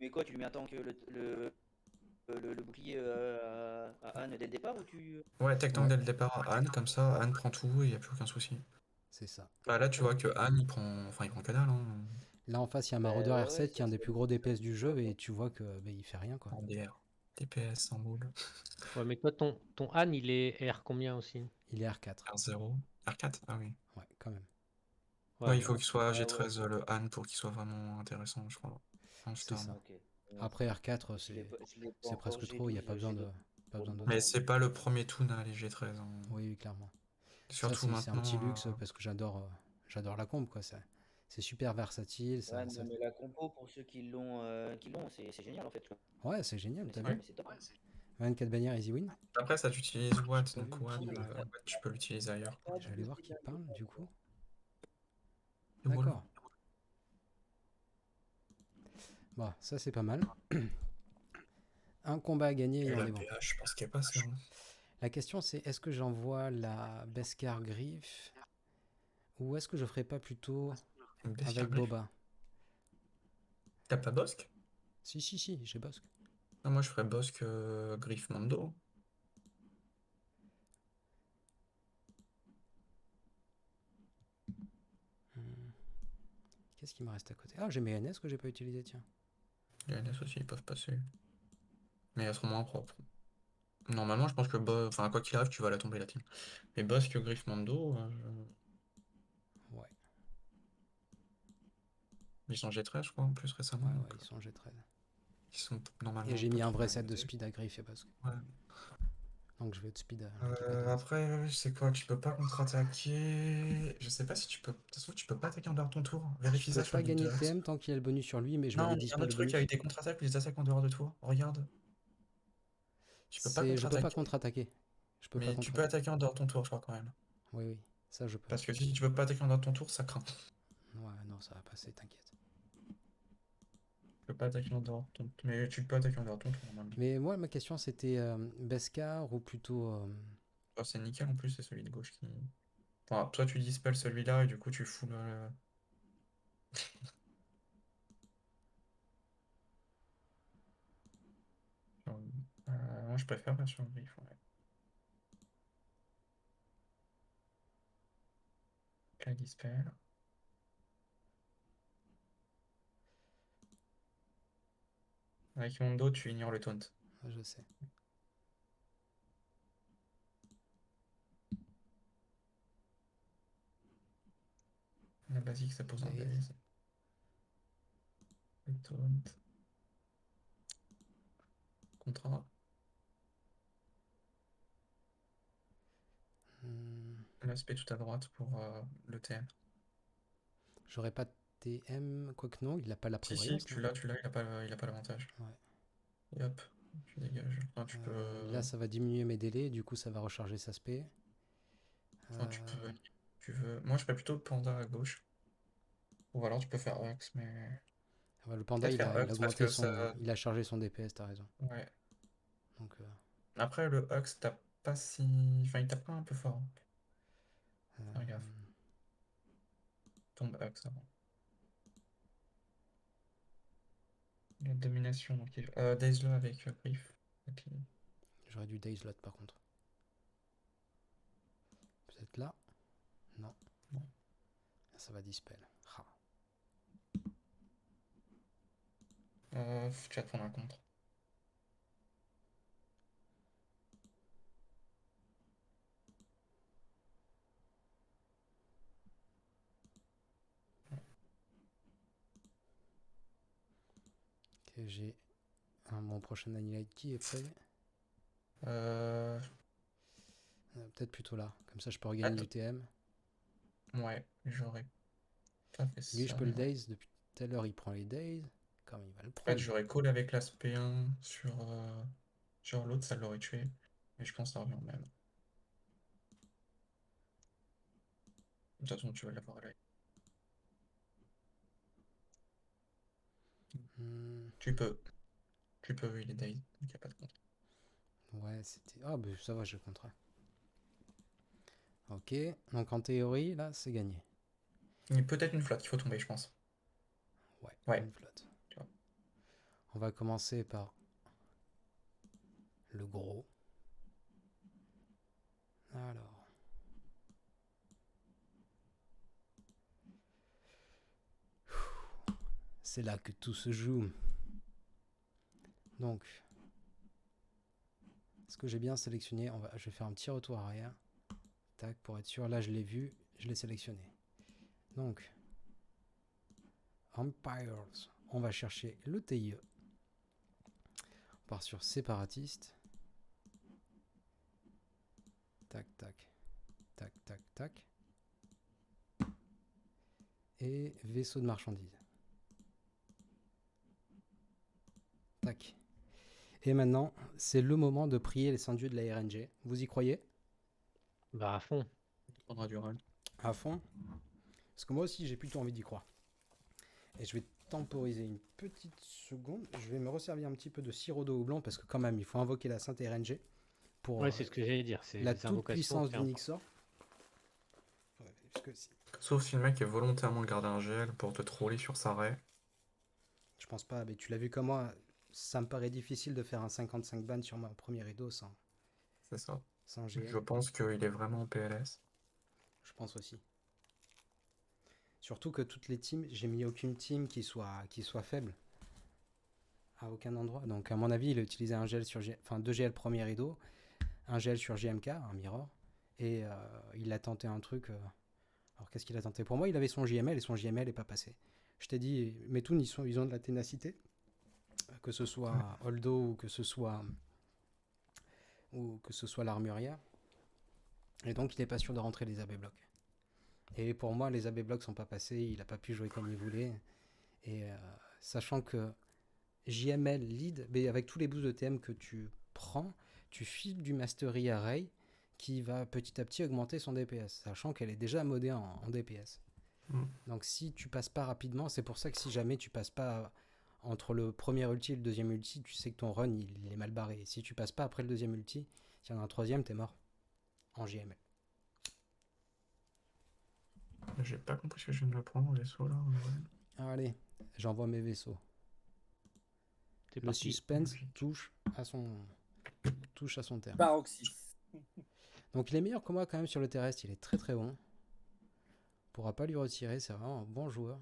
Mais quoi, tu lui mets un tank le bouclier à Anne dès le départ ou tu. Ouais, tech tank Ouais, dès le départ à Anne, comme ça, Anne prend tout et il n'y a plus aucun souci. c'est ça. Bah là, tu vois Ok. que Anne, il prend que dalle, hein, Là, en face, il y a Bah Maraudeur ouais, R7 qui est un des ça plus gros DPS du jeu va pas. et tu vois que il fait rien, quoi. en DR. DPS, en moule. Ouais, mais toi, ton Anne, il est R combien aussi? Il est R4. R0. R4? Ah oui. Ouais, quand même. Ouais, Ouais, il faut qu'il soit Ah ouais, G13 le Anne pour qu'il soit vraiment intéressant, je crois. En C'est Storm. ça. ok. Ouais. Après R4, Je l'ai pas c'est encore presque trop, il n'y a G12, pas besoin G12 pas pour le besoin Mais d'autant. moment. c'est pas le premier toon à aller G13, hein. Oui, oui, clairement. Ça, Surtout c'est un petit maintenant. luxe parce que j'adore la combe, quoi. C'est super versatile. Ouais, non, mais la compo, pour ceux qui l'ont, c'est génial en fait. Ouais, c'est génial, Mais t'as c'est vu? c'est top. 24 bannières easy win. Après, ça t'utilise Watt, pas donc vu Watt, qui. Watt, tu peux l'utiliser ailleurs. Pas Je vais de aller voir qui booster parle, du coup. Le Wolf. D'accord. Bon, ça c'est pas mal. Un combat à gagner et Et on la est bon. PH, je pense qu'il n'y a pas ça. La question c'est est-ce que j'envoie la Beskar Griffe ou est-ce que je ferais pas plutôt Une Beskar avec Griff. Boba? T'as pas Bosque? Si, j'ai Bosk. Ah, moi, je ferais Bosque Griff Mando. Qu'est-ce qui me reste à côté? Ah, j'ai mes NS que j'ai pas utilisé, tiens. Les NS aussi, ils peuvent passer. Mais elles seront moins propres. Normalement, je pense que enfin, quoi qu'il arrive, tu vas la tomber la team. Mais Bosque Griff Mando, Ouais, ils sont G13, je crois, en plus récemment. ouais, Donc, ils sont G13. ils sont normalement Et j'ai pas mis un trop vrai mal set de notés. speed à Griffe et Bosk. Ouais. Donc je vais de speed à l'équipe adverse. Après, je sais quoi, tu peux pas contre-attaquer. Je sais pas si tu peux. De toute façon, tu peux pas attaquer en dehors de ton tour. Vérifie Je peux ça sur pas le guide de gagner de Hex. TM tant qu'il y a le bonus sur lui, mais je Non, m'avais il y a un dispo autre le truc bonus. avec des contre-attaques ou des attaques en dehors de tour. Regarde. Tu peux pas Je peux pas contre-attaquer. contre-attaquer. Je peux pas Mais tu peux contre-attaquer. attaquer en dehors de ton tour, je crois, quand même. Oui, oui, ça je peux. Parce que si tu peux pas attaquer en dehors de ton tour, ça craint. Ouais, non, ça va passer, t'inquiète. Tu peux pas attaquer en dehors de ton... Mais tu peux attaquer en dehors de ton tour, normalement. Mais moi, ma question c'était Beskar ou plutôt. Oh, c'est nickel en plus, c'est celui de gauche qui. Enfin, toi, tu dispels celui-là et du coup, tu fous le. Moi, je préfère faire sur le griffe, ouais. Là, dispel. Avec Mondo, tu ignores le taunt. Je sais. La basique, ça pose un Daze. daze. Le taunt. contrat. L'aspect tout à droite pour le TM. J'aurais pas de TM, quoique non, il a pas la Si, prévoyance. tu l'as, il a pas l'avantage. Ouais. Et hop, tu dégages. Enfin, tu peux. Là, ça va diminuer mes délais, du coup, ça va recharger sa spé. Enfin, tu veux. Moi, je ferais plutôt Panda à gauche. Ou alors, tu peux faire Hux, mais. Le panda, Peut-être faire il a Hux parce augmenté que ça. il a chargé son DPS, t'as raison. Ouais. Donc, Après, le Hux tape pas si. Enfin, il tape pas un peu fort. Fais gaffe. Tombe Hux avant. Il a domination, donc il. Daislo avec Griff. Ok. j'aurais dû daze lot par contre. Peut-être là. Non. Non. Ça va dispel. Ah. Tu vas te prendre un contre. Ok, j'ai mon prochain Annihilate qui est prêt. Euh... Peut-être plutôt là. Comme ça, je peux regagner Attends. du TM. Ouais, j'aurais pas fait ça. Lui, je peux le mais ouais. daze. Depuis tout à l'heure, il prend les daze. Comme il va le En fait, prendre. j'aurais call avec l'aspect 1 sur l'autre, ça l'aurait tué. Mais je pense que ça revient au même. De toute façon, tu vas l'avoir là. Hmm, Tu peux. Tu peux, il est daze, donc il n'y a pas de contre. ouais, c'était. Ah, bah ça va, je compterai. Ok, donc en théorie, là, c'est gagné. Il y a peut-être une flotte qu'il faut tomber, je pense. Ouais, Ouais. une flotte. Tu vois. On va commencer par le gros. Alors. C'est là que tout se joue. Donc, est-ce que j'ai bien sélectionné? Je vais faire un petit retour arrière. Tac, pour être sûr. Là, je l'ai vu, je l'ai sélectionné. Donc, Empires. On va chercher le TIE. On part sur séparatiste. Tac, tac. Tac, tac, tac. Et vaisseau de marchandises. Tac. Et maintenant, c'est le moment de prier les saints dieux de la RNG. Vous y croyez? Bah à fond. Il prendra du run. À fond? Parce que moi aussi, j'ai plutôt envie d'y croire. Et je vais temporiser une petite seconde. Je vais me resservir un petit peu de sirop de houblon parce que quand même, il faut invoquer la sainte RNG pour Ouais, c'est ce que j'allais dire. C'est la les invocations. toute-puissance c'est du important. Nixor. Ouais, parce que Sauf si le mec est volontairement gardé un GL pour te troller sur sa raie. je pense pas, mais tu l'as vu comme moi, ça me paraît difficile de faire un 55 ban sur mon premier rideau C'est ça. sans GL. Je pense qu'il est vraiment en PLS. Je pense aussi. Surtout que toutes les teams, j'ai mis aucune team qui soit faible. À aucun endroit. Donc à mon avis, il a utilisé un GL sur enfin 2 GL premier rideau, un GL sur JMK, un mirror, et il a tenté un truc. Alors qu'est-ce qu'il a tenté? Pour moi, il avait son JML et son JML n'est pas passé. Je t'ai dit, Metoun, ils ont de la ténacité, que ce soit Holdo ou que ce soit l'armurière. Et donc il n'est pas sûr de rentrer les AB blocs. Et pour moi, les AB blocs sont pas passés, il n'a pas pu jouer comme il voulait. Et sachant que JML lead, mais avec tous les boosts de TM que tu prends, tu files du Mastery à Ray qui va petit à petit augmenter son DPS, sachant qu'elle est déjà modée en DPS. Donc si tu passes pas rapidement, c'est pour ça que si jamais tu passes pas entre le premier ulti et le deuxième ulti, tu sais que ton run il est mal barré. Et si tu passes pas après le deuxième ulti, s'il y en a un troisième, t'es mort en JML. J'ai pas compris ce que je viens de me prendre, les sauts là. Allez, j'envoie mes vaisseaux. C'est Le parti. suspense touche à son terme. Paroxysme. Donc il est meilleur que moi quand même sur le terrestre, il est très très bon. On pourra pas lui retirer, c'est vraiment un bon joueur.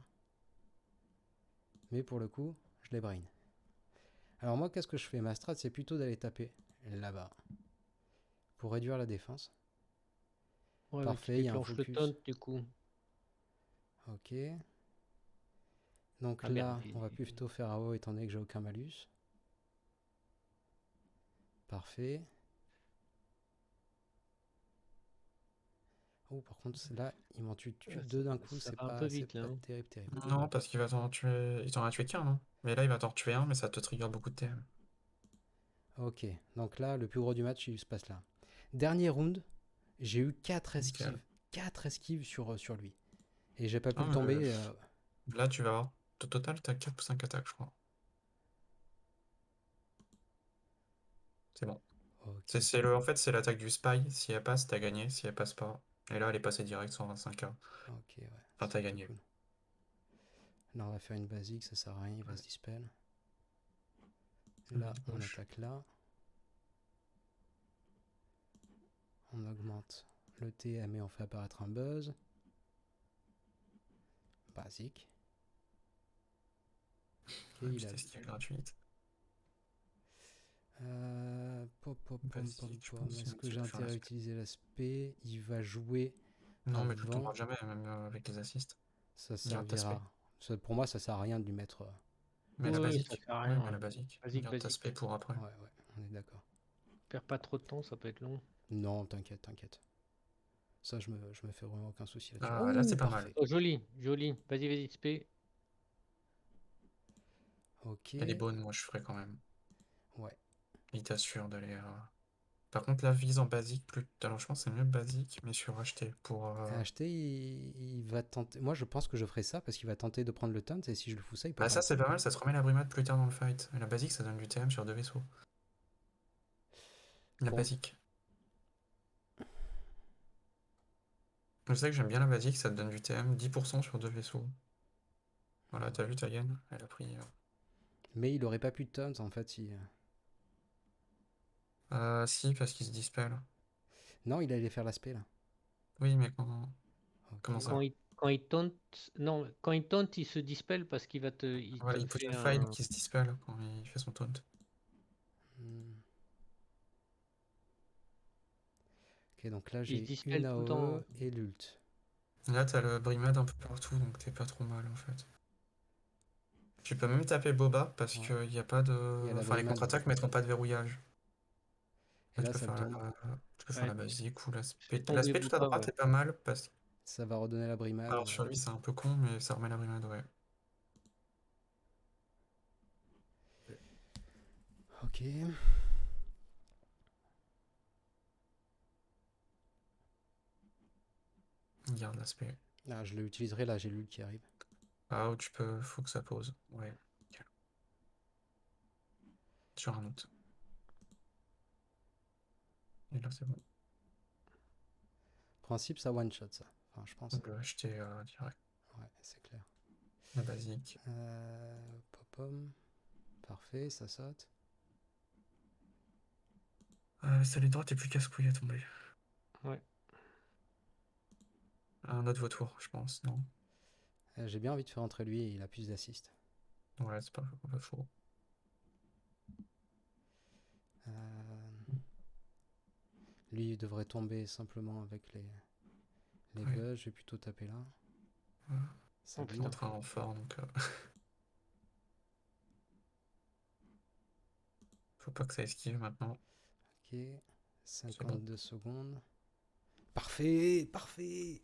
Mais pour le coup, je les brain. Alors moi, qu'est-ce que je fais? Ma strat, c'est plutôt d'aller taper là-bas pour réduire la défense. Ouais, Parfait, mais tu il y a un déclenches le focus. taunt du coup. Ok. Donc Ah là, merde. on va plutôt faire AO étant donné que j'ai aucun malus. Parfait. Oh, par contre, là, il m'en tue Ouais, deux d'un ça coup, va c'est un pas, peu c'est vite, là, pas hein. terrible, terrible. Non, parce qu'il va t'en tuer. Il t'en a tué qu'un, non? Mais là, il va t'en tuer un, mais ça te trigger beaucoup de TM. Ok, donc là, le plus gros du match, il se passe là. Dernier round, j'ai eu 4 Nickel. esquives. 4 esquives sur lui. Et j'ai pas pu Ah, le mais tomber. là, tu vas avoir. Au total, t'as 4 ou 5 attaques, je crois. C'est bon. Ok, En fait, c'est l'attaque du spy. Si elle passe, t'as gagné. Si elle passe pas. Et là, elle est passée direct 125k. ok, ouais. Enfin, c'est t'as plutôt gagné. cool. Là, on va faire une basique, ça sert à rien, il va Ouais. se dispel. Ça va Là, être on gauche. attaque là. On augmente le TM et on fait apparaître un buzz. Basique. Ok, Ouais, il petite a. esquive gratuite. Pom. Basique, je pense. Est-ce que Tu j'ai peux faire intérêt à l'aspect. utiliser l'aspect? Il va jouer Non, mais tu le avant. tomberas jamais, même avec les assists. Ça Garde ta spé. servira. Pour moi, ça sert à rien de lui mettre. Mais la Oui, ça basique. sert à Ouais, rien. mais la Ouais. basique. Basique, Garde ta basique. spé pour après. Ouais, on est d'accord. Perds pas trop de temps, ça peut être long. Non, t'inquiète. Ça, je me fais vraiment aucun souci là-dessus. Ah, là, Oh, c'est pas mal. parfait. Oh, joli, joli. Vas-y, SP. Ok. Et les bonnes, moi, je ferais quand même. Ouais. Il t'assure d'aller. Par contre, la vise en basique, plus. Alors, je pense que c'est mieux basique, mais sur acheter pour. Acheter, il va tenter. Moi, je pense que je ferai ça parce qu'il va tenter de prendre le taunt et si je le fous ça, il peut Bah, pas ça, le c'est prendre. pas mal, ça te remet la brimade plus tard dans le fight. Et la basique, ça donne du TM sur 2 vaisseaux. La Bon, basique. Je sais que j'aime bien la basique, ça te donne du TM 10% sur 2 vaisseaux. Voilà, t'as vu ta gaine? Elle a pris. mais il aurait pas pu de taunt en fait si. Si, parce qu'il se dispel. Non, il allait faire l'aspect là. Oui, mais comment. Ok. Comment ça? Quand il tente, non, quand il tente, il se dispelle parce qu'il il Voilà, te il put fait une faille un. qui se dispel quand il fait son taunt. Hmm. Ok, donc là Il se j'ai une dispelle tout le temps. AOE et l'ult. Là, t'as le brimade un peu partout, donc t'es pas trop mal en fait. Tu peux même taper Boba parce Ouais. qu'il n'y a pas de. Il y a la Enfin, les brimade. contre-attaques mettront pas de verrouillage. Et Là, là, ça tombe. tu peux faire Ouais, la basique ou fais l'aspect. tomber L'aspect tout à Boba, droite ouais. est pas mal parce. Ça va redonner la brimade. Alors, sur lui, c'est un peu con, mais ça remet la brimade, ouais. Ok. Il garde l'aspect. Ah, je l'utiliserai là, j'ai l'ult qui arrive. Ah, ou tu peux. Faut que ça pose. Ouais. Ok. Sur un autre. Et là, c'est bon. Principe, ça one shot ça. Enfin, je pense. On peut acheter direct. Ouais, c'est clair. La basique. Popom. Parfait, ça saute. Ça les droites est plus casse-couille à tomber. Ouais. Un autre vautour, je pense, non? J'ai bien envie de faire entrer lui et il a plus d'assist. Ouais, c'est pas faux. Lui il devrait tomber simplement avec les Ouais. buzz. Je vais plutôt taper là. Ouais. Ça On vire. entre un renfort, donc. Faut pas que ça esquive maintenant. Ok. 52 secondes. Parfait, parfait.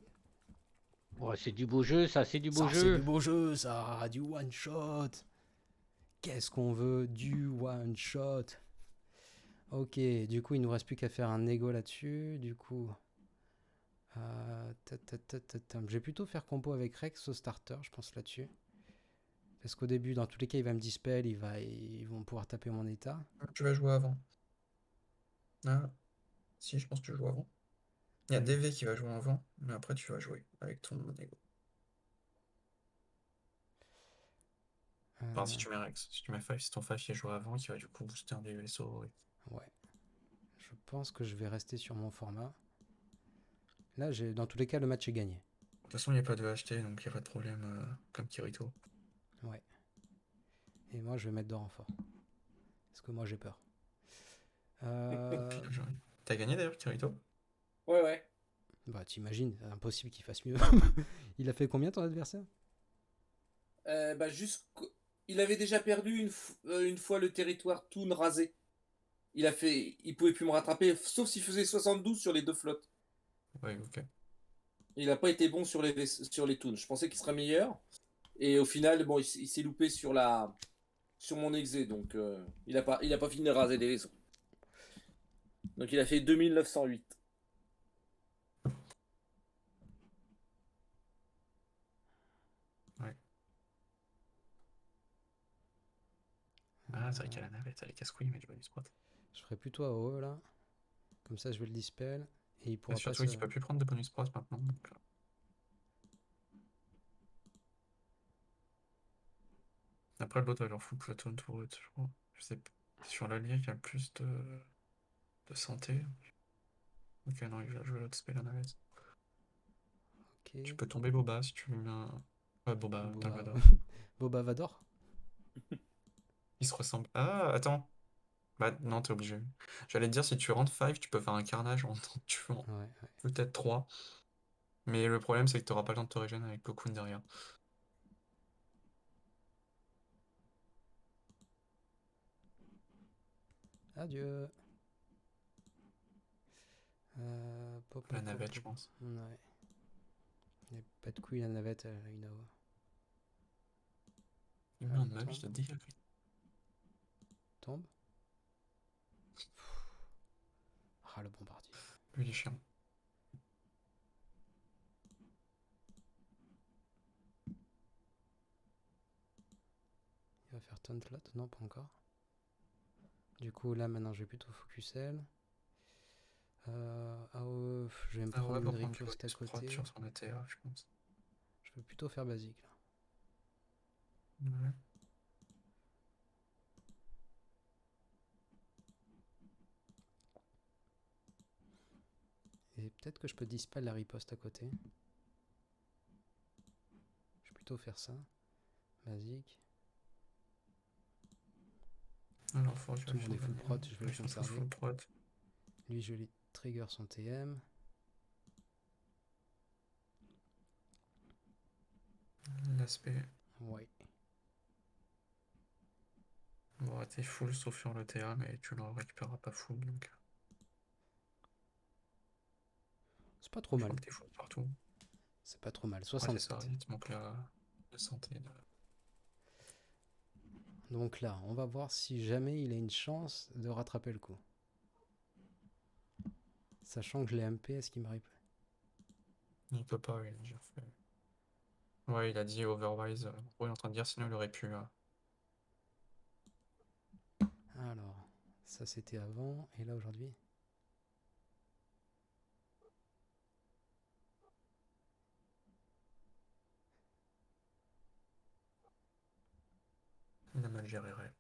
Ouais, c'est du beau jeu, ça, c'est du beau Ça, c'est jeu. du beau jeu, ça. Du one shot. Qu'est-ce qu'on veut? Du one shot. Ok, du coup, il nous reste plus qu'à faire un égo là-dessus. Du coup, je vais plutôt faire compo avec Rex au starter, je pense là-dessus. Parce qu'au début, dans tous les cas, il va me dispel, ils vont pouvoir taper mon état. Tu vas jouer avant. Ah, si, je pense que tu joues avant. Il y a DV qui va jouer avant, mais après tu vas jouer avec ton ego. Enfin, si tu mets Rex, si tu mets 5, c'est ton 5 qui a joué avant, qui va du coup booster un des vaisseaux. Ouais. Je pense que je vais rester sur mon format. Là, dans tous les cas, le match est gagné. De toute façon, il n'y a pas de HT, donc il n'y a pas de problème comme Kirito. Ouais. Et moi, je vais mettre de renfort. Parce que moi, j'ai peur. T'as gagné d'ailleurs, Kirito? Ouais. Bah, t'imagines, impossible qu'il fasse mieux. Il a fait combien ton adversaire? Il avait déjà perdu une fois le territoire Toon rasé. il pouvait plus me rattraper, sauf s'il faisait 72 sur les deux flottes. Ouais, ok. Il n'a pas été bon sur sur les toons. Je pensais qu'il serait meilleur. Et au final, bon, il s'est loupé sur mon exé. Donc, il a pas fini de raser des vaisseaux. Donc, il a fait 2908. Ouais. Ah, c'est vrai qu'il y a la navette, elle est casse-couille, mais du bonus prot. Je ferai plutôt à haut là. Comme ça, je vais le dispel. Et il Mais pourra pas surtout se... qu'il peut plus prendre de bonus prot maintenant. Donc, après, le bot va leur foutre Platoon Turret, je crois. Je sais pas. C'est sur l'allié qu'il y a le plus de santé. Ok, non, il va jouer l'autre spell à navette. Ok. Tu peux tomber Boba si tu lui mets un. Ouais, Boba, Boba... Dark Boba Vador. Il se ressemble. Ah, attends. Bah, non, t'es obligé. J'allais te dire, si tu rentres 5, tu peux faire un carnage en tuant Ouais, ouais. peut-être 3. Mais le problème, c'est que t'auras pas le temps de te régénérer avec Cocoon derrière. Adieu. La navette, je pense. Ouais. Il n'y a pas de couilles la navette, une AO. Il met un Allez, malus de tombe. dégâts. Tombe. Ah, le bombardier. Lui, il est chiant. Il va faire Tauntlet. Non, pas encore. Du coup, là, maintenant, je vais plutôt focus elle. AOE, je vais me Ah ouais, prendre une par contre, tu vois, riposte à il se prod côté. sur son ATA, je pense. Je vais plutôt faire basique, là. Ouais. Et peut-être que je peux dispel la riposte à côté. Je vais plutôt faire ça. Basique. Alors, faut Tout le monde est full prot, je vais le conserver. full prot. Lui, je vais trigger son TM. L'aspect. Ouais. Bon, t'es full sauf sur le TA, mais tu le récupéreras pas full, donc. C'est pas trop Je mal. crois que t'es full partout. C'est pas trop mal. Ouais, c'est 67. ça, il te manque la santé. Donc là, on va voir si jamais il a une chance de rattraper le coup. Sachant que je l'ai MP, est-ce qu'il me rip? Il peut pas, il a déjà fait. Ouais, il a dit Overwise. En gros, il est en train de dire, sinon il aurait pu. Alors, ça c'était avant, et là aujourd'hui. Il a mal géré, ouais.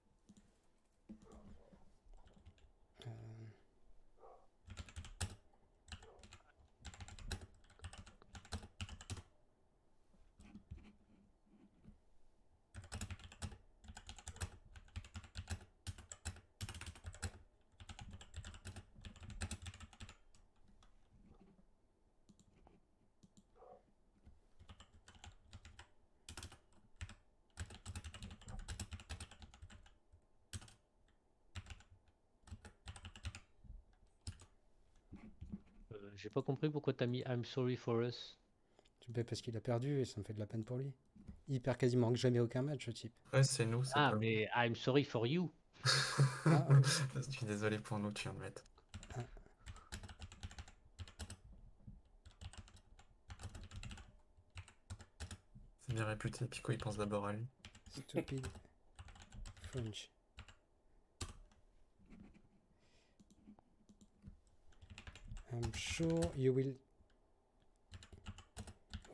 J'ai pas compris pourquoi t'as mis I'm sorry for us. Parce qu'il a perdu et ça me fait de la peine pour lui. Il perd quasiment jamais aucun match, ce type. Ouais, c'est nous, c'est Ah, pas mais I'm sorry for you. Ah, Je suis désolé pour nous, tu viens de mettre. Ah. C'est bien réputé, Pico il pense d'abord à lui. Stupid French. I'm sure you will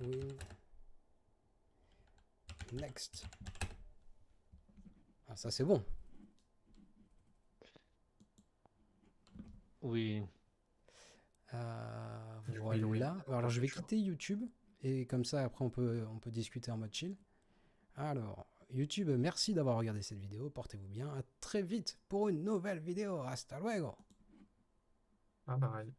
win next. Ah, ça c'est bon. Oui. Du coup, il Voilà. win. Alors je vais Sure. quitter YouTube et comme ça après on peut discuter en mode chill. Alors YouTube, merci d'avoir regardé cette vidéo. Portez-vous bien. À très vite pour une nouvelle vidéo. Hasta luego. Ah, pareil.